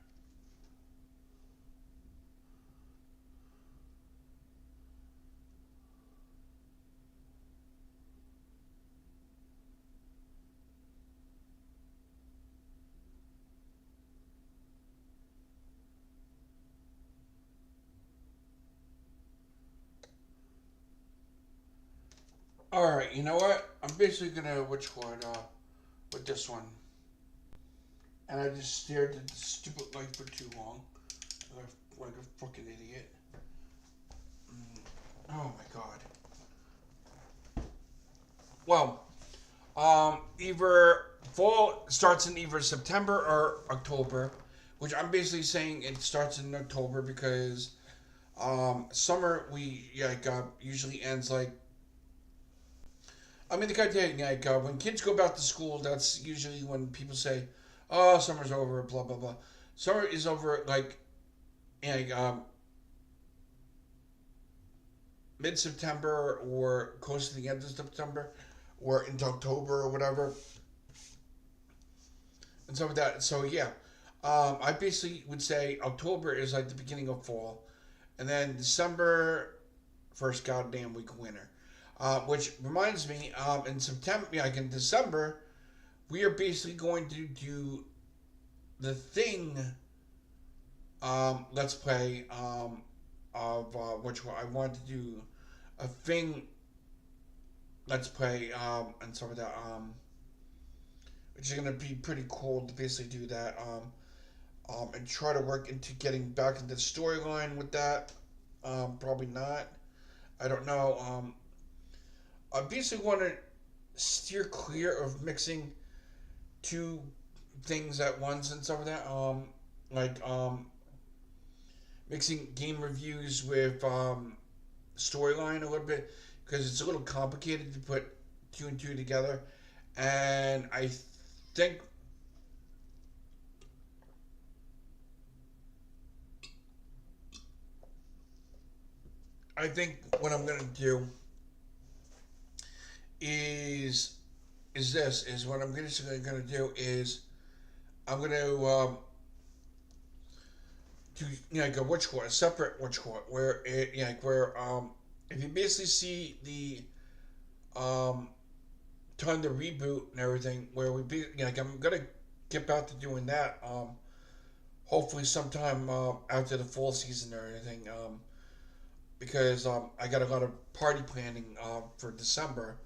All right. You know what? I'm basically gonna which one? With this one. And I just stared at the stupid light for too long, like a fucking idiot. Oh my god. Well, either fall starts in either September or October, which I'm basically saying it starts in October because Summer we like usually ends like I mean the kind of like when kids go back to school, that's usually when people say, "Oh, summer's over," blah blah blah. Summer is over like like mid September or close to the end of September or into October or whatever, and stuff like that. So yeah, I basically would say October is like the beginning of fall, and then December, first goddamn week of winter. Which reminds me, in September, yeah, like in December, we are basically going to do the thing. Let's play of which one I want to do a thing. Let's play and some of that which is gonna be pretty cool to basically do that and try to work into getting back into the storyline with that. Probably not. I don't know. I basically want to steer clear of mixing two things at once and stuff like that. Like mixing game reviews with storyline a little bit because it's a little complicated to put two and two together, and think I think what I'm gonna do is this is what I'm basically gonna do is I'm gonna do like a witch court, a separate witch court where it like where if you basically see the time to reboot and everything where we be like I'm gonna get back to doing that hopefully sometime after the fall season or anything because I got a lot of party planning for December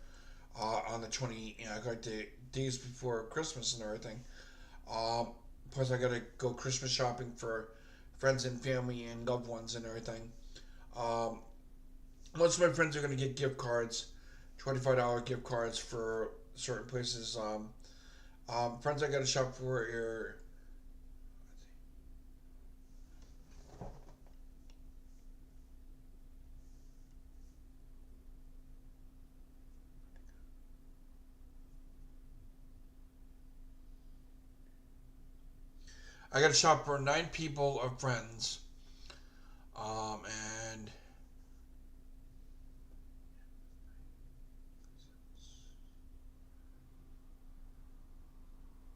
on the 20 I got the days before Christmas and everything um, plus I gotta go Christmas shopping for friends and family and loved ones and everything um, most of my friends are gonna get gift cards $25 gift cards for certain places friends I gotta shop for are I got to shop for 9 people of friends, um, and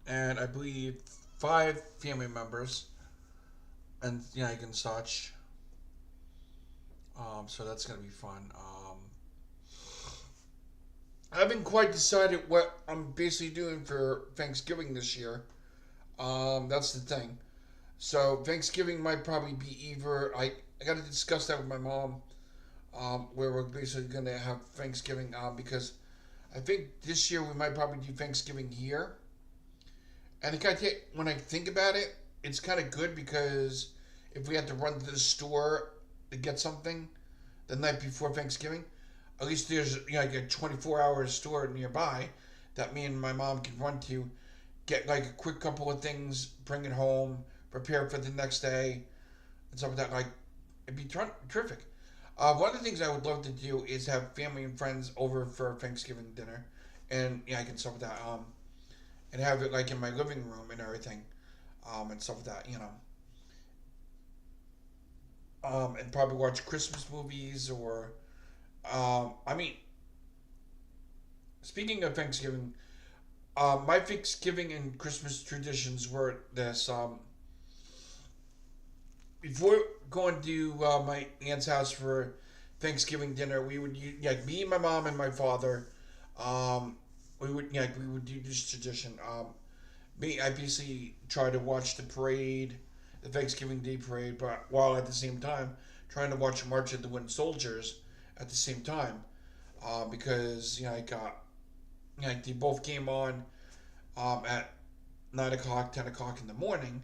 and I believe 5 family members, and like and such. So that's gonna be fun. I haven't quite decided what I'm basically doing for Thanksgiving this year. That's the thing. So Thanksgiving might probably be either I got to discuss that with my mom. Where we're basically gonna have Thanksgiving because I think this year we might probably do Thanksgiving here. And when I think about it, it's kind of good because if we had to run to the store to get something the night before Thanksgiving, at least there's like a 24-hour store nearby that me and my mom can run to, get like a quick couple of things, bring it home, prepare for the next day, and stuff like that. Like it'd be terrific. One of the things I would love to do is have family and friends over for Thanksgiving dinner, and I can stuff like that. And have it like in my living room and everything, and stuff like that. And probably watch Christmas movies or, I mean, speaking of Thanksgiving, my Thanksgiving and Christmas traditions were this. Before going to my aunt's house for Thanksgiving dinner, we would like me, my mom, and my father. Um, we would do this tradition. Me, I basically try to watch the parade, the Thanksgiving Day parade, but while at the same time trying to watch March of the Wooden Soldiers at the same time, because like they both came on at 9 o'clock, 10 o'clock in the morning,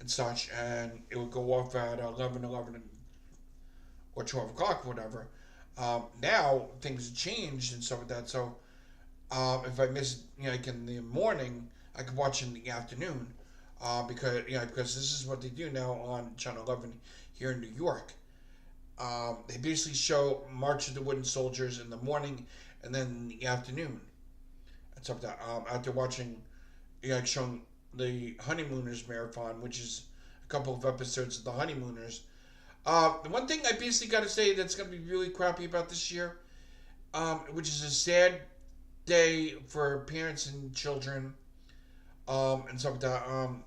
and such, and it would go off at 11 or 12 o'clock, whatever. Now things have changed and stuff like that. So if I miss like in the morning, I could watch in the afternoon because this is what they do now on Channel 11 here in New York. They basically show March of the Wooden Soldiers in the morning and then in the afternoon. And stuff like that. After watching, like showing the Honeymooners marathon, which is a couple of episodes of the Honeymooners. The one thing I basically got to say that's going to be really crappy about this year, which is a sad day for parents and children, and stuff like that. Um,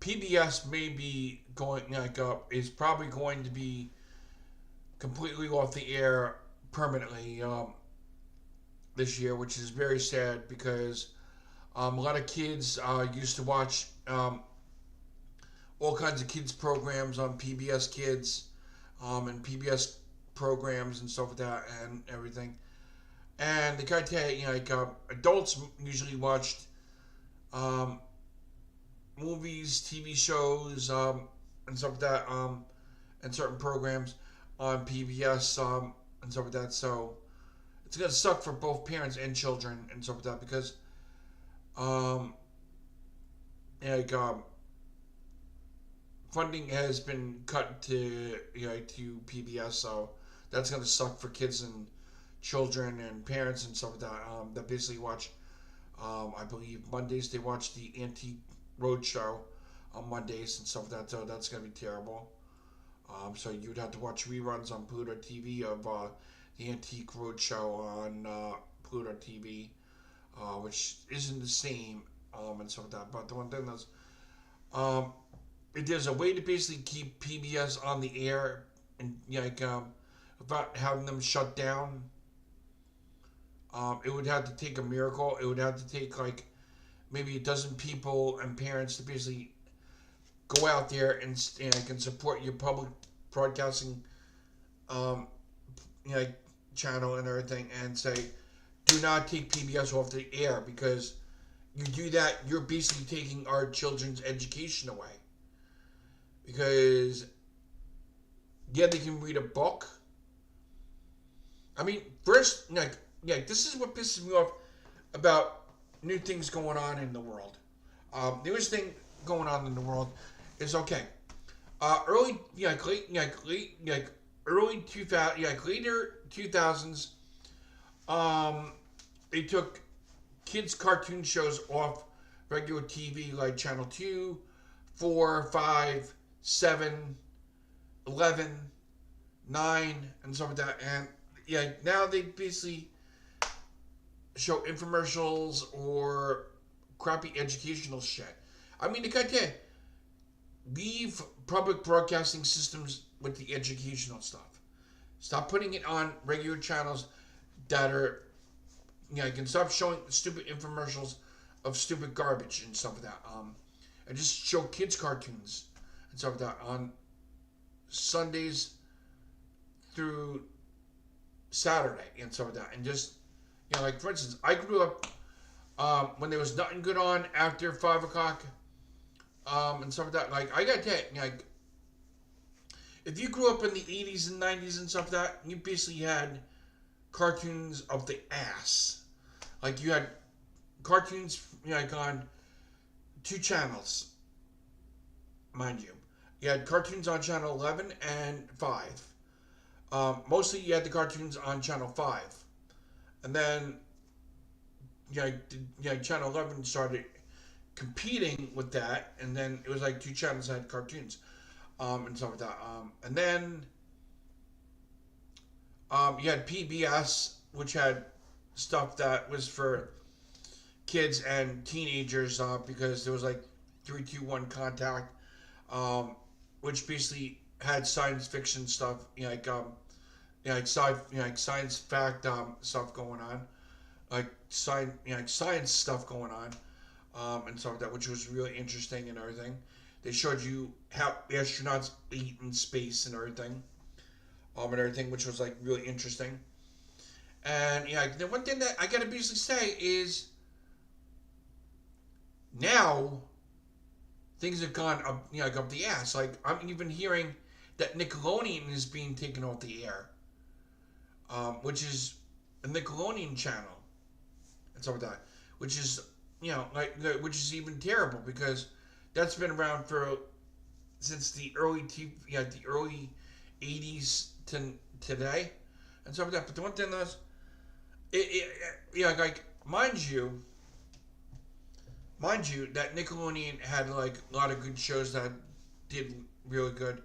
PBS may be going is probably going to be completely off the air permanently this year, which is very sad because a lot of kids used to watch all kinds of kids programs on PBS Kids and PBS programs and stuff like that and everything. And the guy tell you, adults usually watched um, movies, TV shows, and stuff like that, and certain programs on PBS and stuff like that. So it's gonna suck for both parents and children and stuff like that because um, like funding has been cut to PBS, so that's gonna suck for kids and children and parents and stuff like that. That basically watch. I believe Mondays they watch the Antique Roadshow on Mondays and stuff like that. So that's gonna be terrible. So you'd have to watch reruns on Pluto TV of the Antique Roadshow on Pluto TV, which isn't the same and stuff like that. But the one thing that's um, there's a way to basically keep PBS on the air and without having them shut down. It would have to take a miracle. It would have to take like maybe a dozen people and parents to basically go out there and can support your public broadcasting um, channel and everything and say, do not take PBS off the air because you do that, you're basically taking our children's education away. Because, yeah, they can read a book. I mean, first, this is what pisses me off about new things going on in the world. Newest thing going on in the world is okay. Early 2000, later 2000s, they took kids cartoon shows off regular TV like Channel 2, 4, 5, 7, 11, 9, and stuff like that. And now they basically show infomercials or crappy educational shit. I mean, they got to leave public broadcasting systems with the educational stuff. Stop putting it on regular channels that are, you can stop showing stupid infomercials of stupid garbage and stuff like that. And just show kids cartoons and stuff like that on Sundays through Saturday and stuff like that. And just, for instance, I grew up when there was nothing good on after 5 o'clock and stuff like that. Like, I got that, if you grew up in the 80s and 90s and stuff like that, you basically had cartoons of the ass. Like, you had cartoons, on 2 channels, mind you. You had cartoons on channel 11 and 5. Mostly you had the cartoons on channel 5. And then, channel 11 started competing with that, and then it was like 2 channels that had cartoons, and stuff like that. And then, you had PBS, which had stuff that was for kids and teenagers, because there was like 321 Contact, which basically had science fiction stuff, science fact stuff going on, science stuff going on, and stuff like that, which was really interesting and everything. They showed you how astronauts eat in space and everything, which was like really interesting. And the one thing that I gotta basically say is now things have gone up, up the ass. Like, I'm even hearing that Nickelodeon is being taken off the air, which is a Nickelodeon channel and stuff like that, which is which is even terrible because that's been around for since the early the early '80s to today and stuff like that. But the one thing is, like mind you, that Nickelodeon had like a lot of good shows that did really good.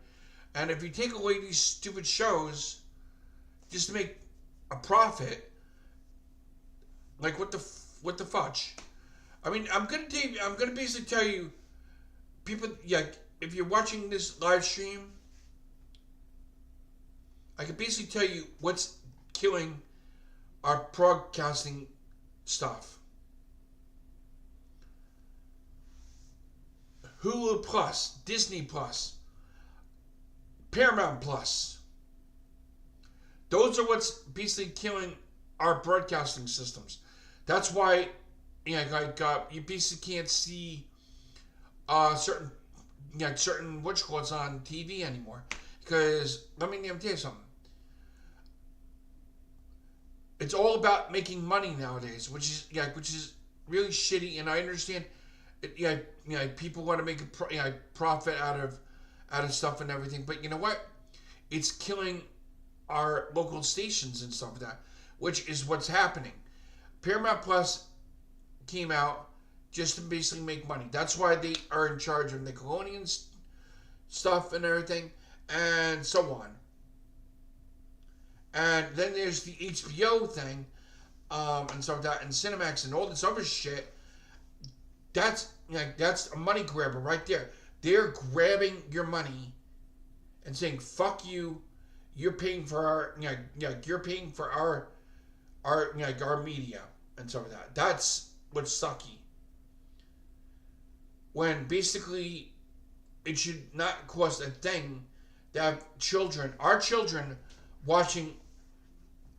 And if you take away these stupid shows just to make a profit, like what the fudge? I mean, I'm gonna basically tell you, people, if you're watching this live stream, I can basically tell you what's killing our broadcasting stuff. Hulu Plus, Disney Plus, Paramount Plus. Those are what's basically killing our broadcasting systems. That's why, you basically can't see certain whatchalls on TV anymore. Because let me tell you something. It's all about making money nowadays, which is really shitty. And I understand, people want to make a profit out of stuff and everything. But you know what? It's killing our local stations and stuff like that, which is what's happening. Paramount Plus came out just to basically make money. That's why they are in charge of Nickelodeon's stuff and everything, and so on. And then there's the HBO thing, and stuff like that, and Cinemax and all this other shit. That's a money grabber right there. They're grabbing your money and saying, "Fuck you. You're paying for our you're paying for our media and stuff like that." That's what's sucky. When basically it should not cost a thing to have our children, watching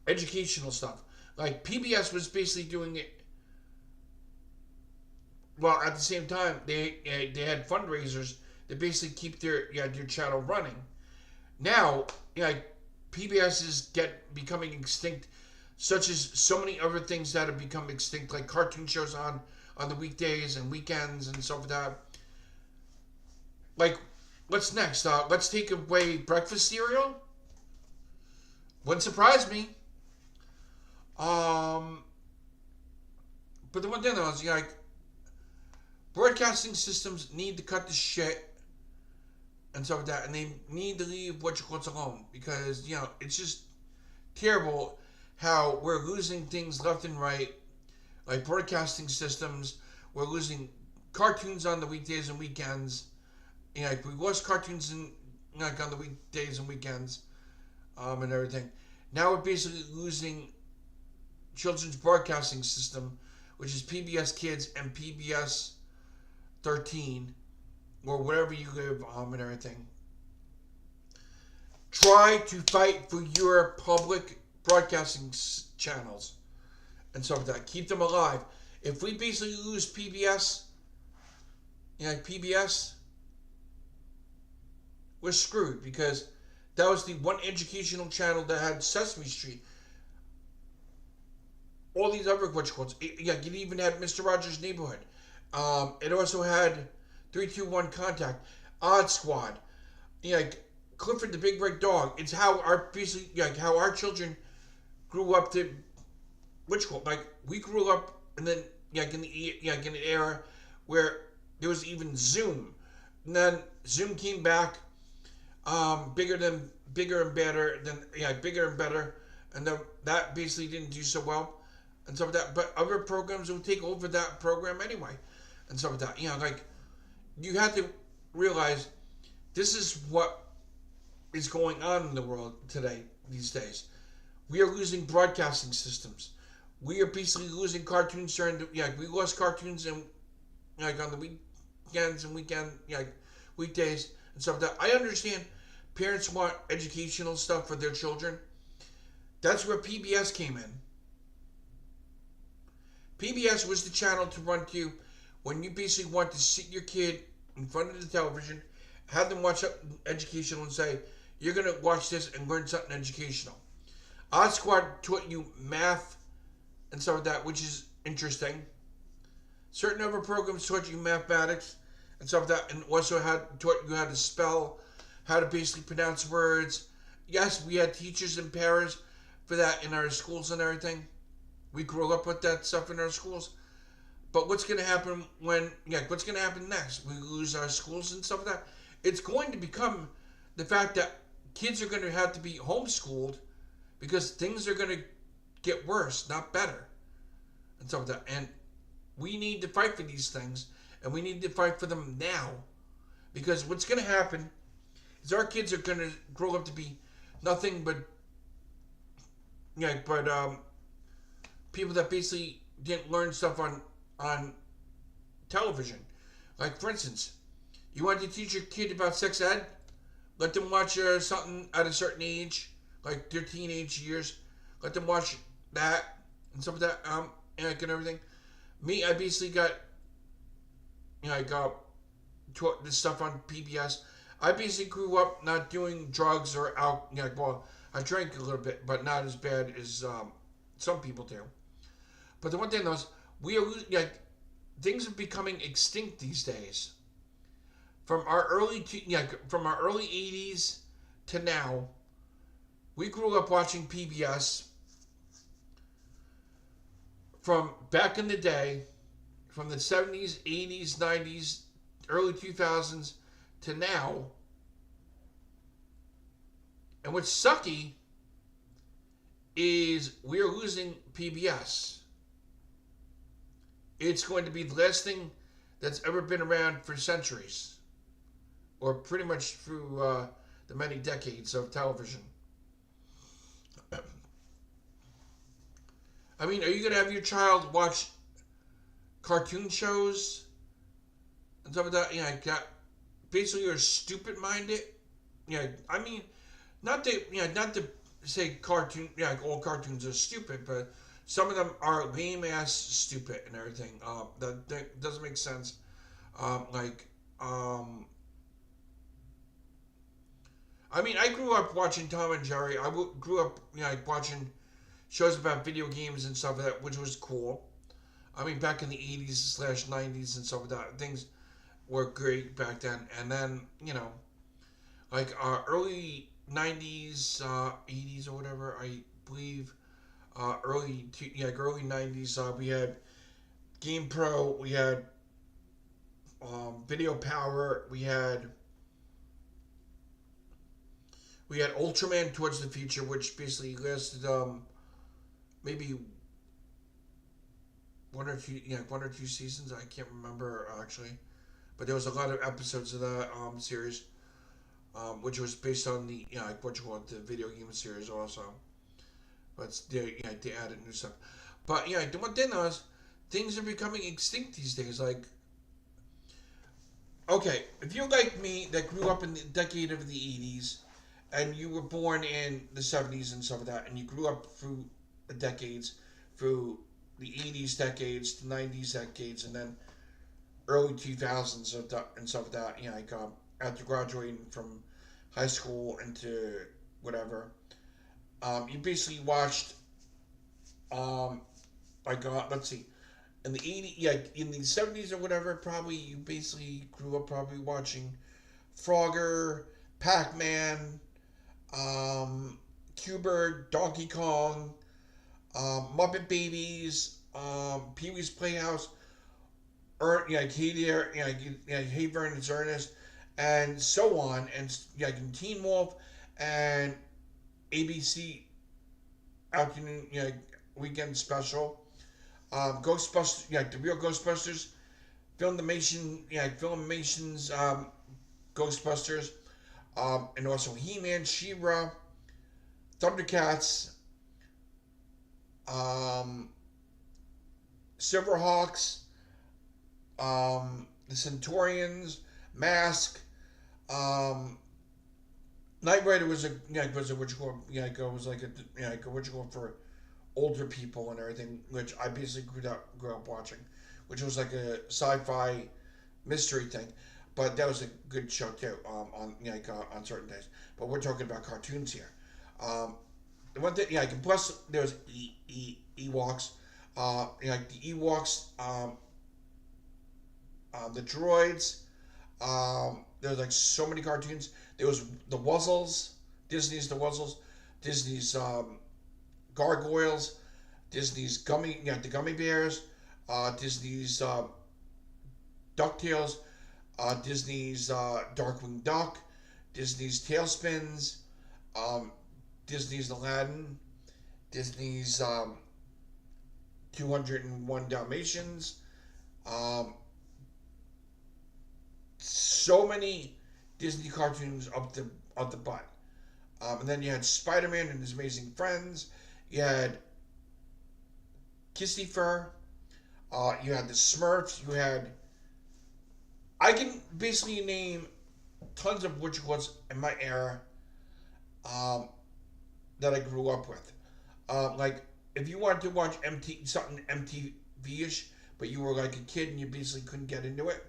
educational stuff. Like PBS was basically doing it. Well, at the same time, they had fundraisers to basically keep their channel running. Now, PBS is becoming extinct, such as so many other things that have become extinct, like cartoon shows on the weekdays and weekends and stuff like that. Like, what's next? Let's take away breakfast cereal. Wouldn't surprise me. But the one thing though is broadcasting systems need to cut the shit and stuff like that, and they need to leave whatchalls alone, because it's just terrible how we're losing things left and right, like broadcasting systems. We're losing cartoons on the weekdays and weekends. We lost cartoons on the weekdays and weekends, and everything. Now we're basically losing children's broadcasting system, which is PBS Kids and PBS 13, or wherever you live, and everything. Try to fight for your public broadcasting channels and stuff like that. Keep them alive. If we basically lose PBS, PBS, we're screwed, because that was the one educational channel that had Sesame Street. All these other whatchalls. It even had Mr. Rogers' Neighborhood. It also had 3-2-1 Contact, Odd Squad, Clifford the Big Red Dog. It's how how our children grew up to whatchalls. We grew up, and then in the era where there was even Zoom, and then Zoom came back, bigger and better, and then that basically didn't do so well and stuff like that. But other programs will take over that program anyway and stuff like that. You have to realize this is what is going on in the world today, these days. We are losing broadcasting systems. We are basically losing cartoons we lost cartoons and on the weekends and weekdays and stuff like that. I understand parents want educational stuff for their children. That's where PBS came in. PBS was the channel to run to when you basically want to sit your kid in front of the television, have them watch something educational, and say, "You're going to watch this and learn something educational." Odd Squad taught you math and stuff like that, which is interesting. Certain other programs taught you mathematics and stuff like that, and also taught you how to spell, how to basically pronounce words. Yes, we had teachers and parents for that in our schools and everything. We grew up with that stuff in our schools. But what's going to happen what's going to happen next? We lose our schools and stuff like that. It's going to become the fact that kids are going to have to be homeschooled because things are going to get worse, not better, and stuff like that. And we need to fight for these things, and we need to fight for them now, because what's going to happen is our kids are going to grow up to be nothing but people that basically didn't learn stuff on television. Like, for instance, you want to teach your kid about sex ed? Let them watch something at a certain age, like their teenage years. Let them watch that and some of that, and everything. Me, I basically got taught this stuff on PBS. I basically grew up not doing drugs or alcohol. I drank a little bit, but not as bad as some people do. But the one thing is, things are becoming extinct these days. From our early 80s to now, we grew up watching PBS. From back in the day, from the 70s, 80s, 90s, early 2000s to now. And what's sucky is we're losing PBS. It's going to be the last thing that's ever been around for centuries, or pretty much through the many decades of television. I mean, are you going to have your child watch cartoon shows and stuff like that? Basically, you're stupid-minded. I mean, not to say all cartoons are stupid, but some of them are lame-ass stupid and everything. That doesn't make sense. I mean, I grew up watching Tom and Jerry. I grew up, watching shows about video games and stuff like that, which was cool. I mean, back in the 80s/90s and stuff like that, things were great back then. And then, early 90s, 80s or whatever, I believe, early 90s, we had Game Pro, we had Video Power, we had Ultraman Towards the Future, which basically lasted maybe one or two seasons. I can't remember actually, but there was a lot of episodes of that series, which was based on the the video game series also. But they added new stuff. But the one thing is, things are becoming extinct these days. Like, okay, if you're like me that grew up in the decade of the 80s, and you were born in the 70s and stuff like that, and you grew up through the decades, through the 80s decades, the 90s decades, and then early 2000s and stuff like that, after graduating from high school into whatever, you basically watched, let's see, in the 80s, in the 70s or whatever, probably you basically grew up probably watching Frogger, Pac-Man, Q*bert, Donkey Kong, Muppet Babies, Pee-wee's Playhouse, Hey Vernon's Ernest, and so on, and Teen Wolf, and ABC afternoon, weekend special, Ghostbusters, the real Ghostbusters, Filmation's Ghostbusters, and also He-Man, She-Ra, Thundercats, Silverhawks, the Centaurians, Mask, Knight Rider was for older people and everything, which I basically grew up watching, which was like a sci-fi mystery thing. But that was a good show too, on certain days. But we're talking about cartoons here. the one thing, and plus there's Ewoks, like the Ewoks, the droids. There's like so many cartoons. There was the Wuzzles, Disney's the Wuzzles, Disney's Gargoyles, Disney's the gummy bears, Disney's DuckTales, Disney's Darkwing Duck, Disney's Tailspins, Disney's Aladdin, Disney's 201 Dalmatians. So many Disney cartoons up the butt. And then you had Spider-Man and His Amazing Friends. You had Kissy Fur. You had the Smurfs. You had... I can basically name tons of which was in my era that I grew up with. Like, if you wanted to watch something MTV-ish, but you were like a kid and you basically couldn't get into it,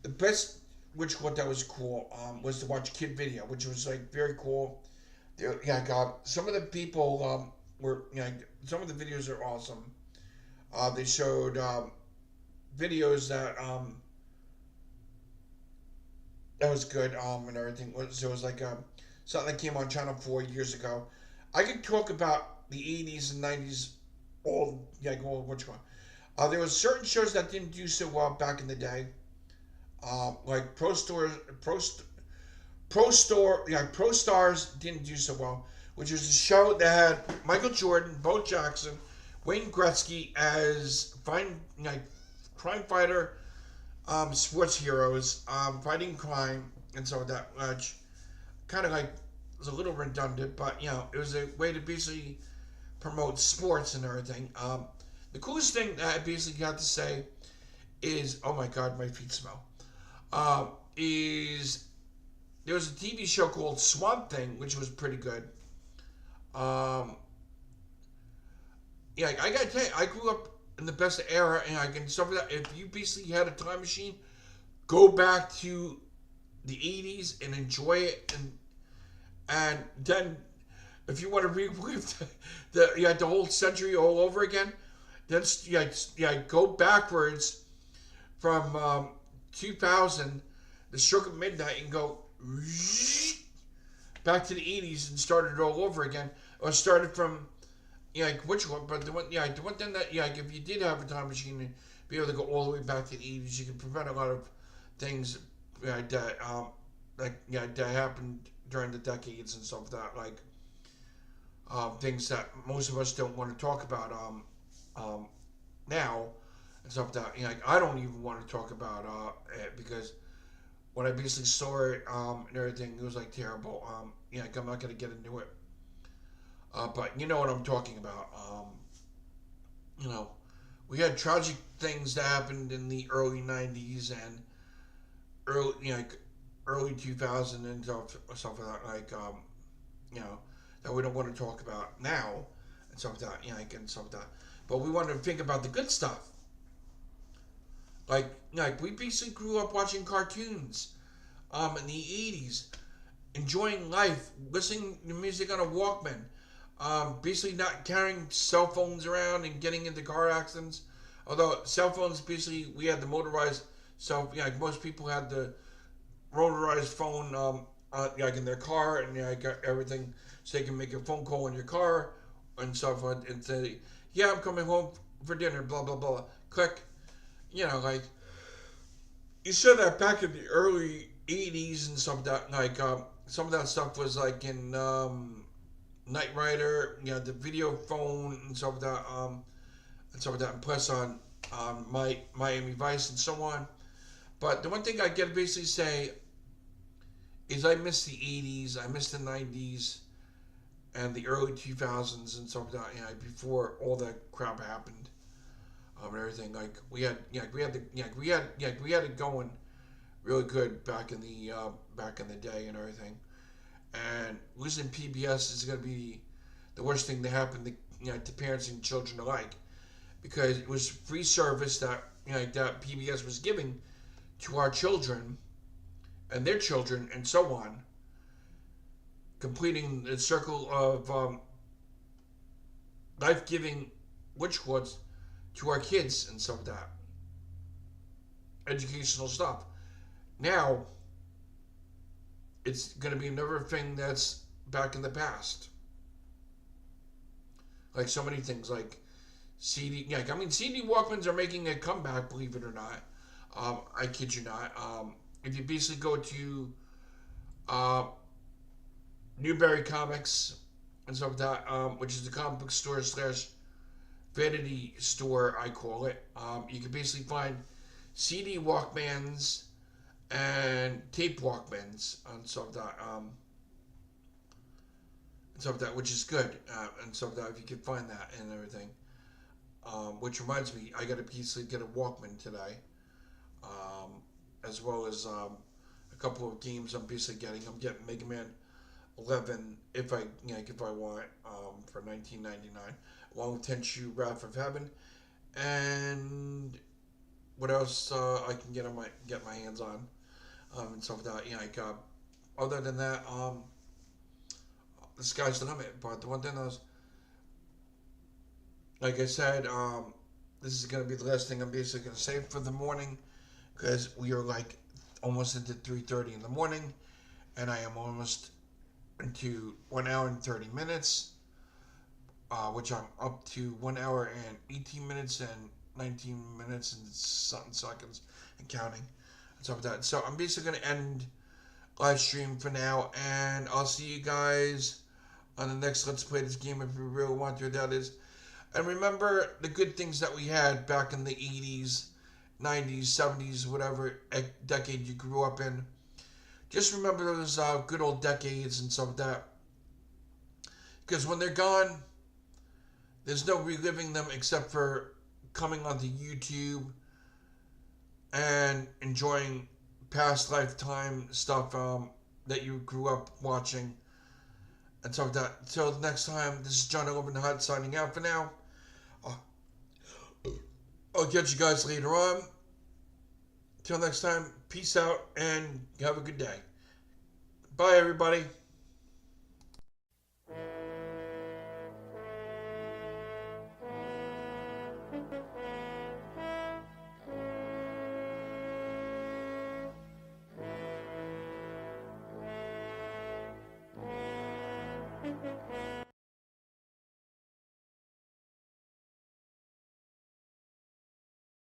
the best which one that was cool was to watch Kid Video, which was like very cool. Some of the people were, some of the videos are awesome. They showed videos that was good and everything. So it was like something that came on Channel 4 years ago. I could talk about the 80s and 90s all which one. There was certain shows that didn't do so well back in the day. Like Pro Stars didn't do so well, which was a show that had Michael Jordan, Bo Jackson, Wayne Gretzky as crime fighter, sports heroes, fighting crime, and so that which kind of like was a little redundant, but it was a way to basically promote sports and everything. The coolest thing that I basically got to say is, oh my God, my feet smell. Is there was a TV show called Swamp Thing, which was pretty good. I gotta tell you, I grew up in the best era, and I can suffer that. If you basically had a time machine, go back to the 80s and enjoy it, and then if you want to relive the whole century all over again, then go backwards from 2000, the stroke of midnight, and go back to the 80s and start it all over again, or started from which one? But the one thing that if you did have a time machine and be able to go all the way back to the 80s, you could prevent a lot of things that happened during the decades and stuff like that, things that most of us don't want to talk about now. And stuff that I don't even want to talk about it, because when I basically saw it and everything, it was like terrible. I'm not gonna get into it, but you know what I'm talking about. We had tragic things that happened in the early '90s and early 2000 and stuff like that, that we don't want to talk about now and stuff like that, and stuff like that. But we want to think about the good stuff. Like we basically grew up watching cartoons in the 80s, enjoying life, listening to music on a Walkman, basically not carrying cell phones around and getting into car accidents. Although cell phones, basically, we had the motorized, so most people had the motorized phone in their car, and got everything, so they can make a phone call in your car and stuff, and say, yeah, I'm coming home for dinner, blah, blah, blah, click. You said that back in the early 80s and stuff that, some of that stuff was like in Knight Rider, the video phone and stuff like that, and plus on Miami Vice and so on. But the one thing I get to basically say is I miss the 80s, I miss the 90s, and the early 2000s and stuff like that, before all that crap happened. And everything, we had it going really good back in the day and everything. And losing PBS is going to be the worst thing that happened to parents and children alike, because it was free service that that PBS was giving to our children and their children and so on, completing the circle of life-giving witch quotes to our kids and stuff like that. Educational stuff. Now, it's going to be another thing that's back in the past. Like so many things, like CD. Yeah, I mean, CD Walkmans are making a comeback, believe it or not. I kid you not. If you basically go to Newberry Comics and stuff like that, which is the comic book store / vanity store, I call it. You can basically find CD Walkmans and tape Walkmans and stuff like that, which is good, and stuff like that, if you can find that and everything. Which reminds me, I got to basically get a Walkman today, as well as a couple of games I'm basically getting. I'm getting Mega Man 11 if I want, for $19.99, along with Tenchu Wrath of Heaven, and what else I can get my hands on, and stuff like that. Other than that, the sky's the limit. But the one thing is, like I said, this is gonna be the last thing I'm basically gonna say for the morning, because we are like almost into 3:30 in the morning, and I am almost into 1 hour and 30 minutes, which I'm up to 1 hour and 18 minutes and 19 minutes and something seconds and counting and stuff like that. So I'm basically gonna end live stream for now, and I'll see you guys on the next Let's Play This Game if you really want to. That is, and remember the good things that we had back in the 80s, 90s, 70s, whatever decade you grew up in. Just remember those good old decades and stuff like that, because when they're gone, there's no reliving them except for coming onto YouTube and enjoying past lifetime stuff that you grew up watching and stuff like that. Till next time, this is John Open Hut signing out for now. I'll catch you guys later on. Till next time, peace out and have a good day. Bye, everybody.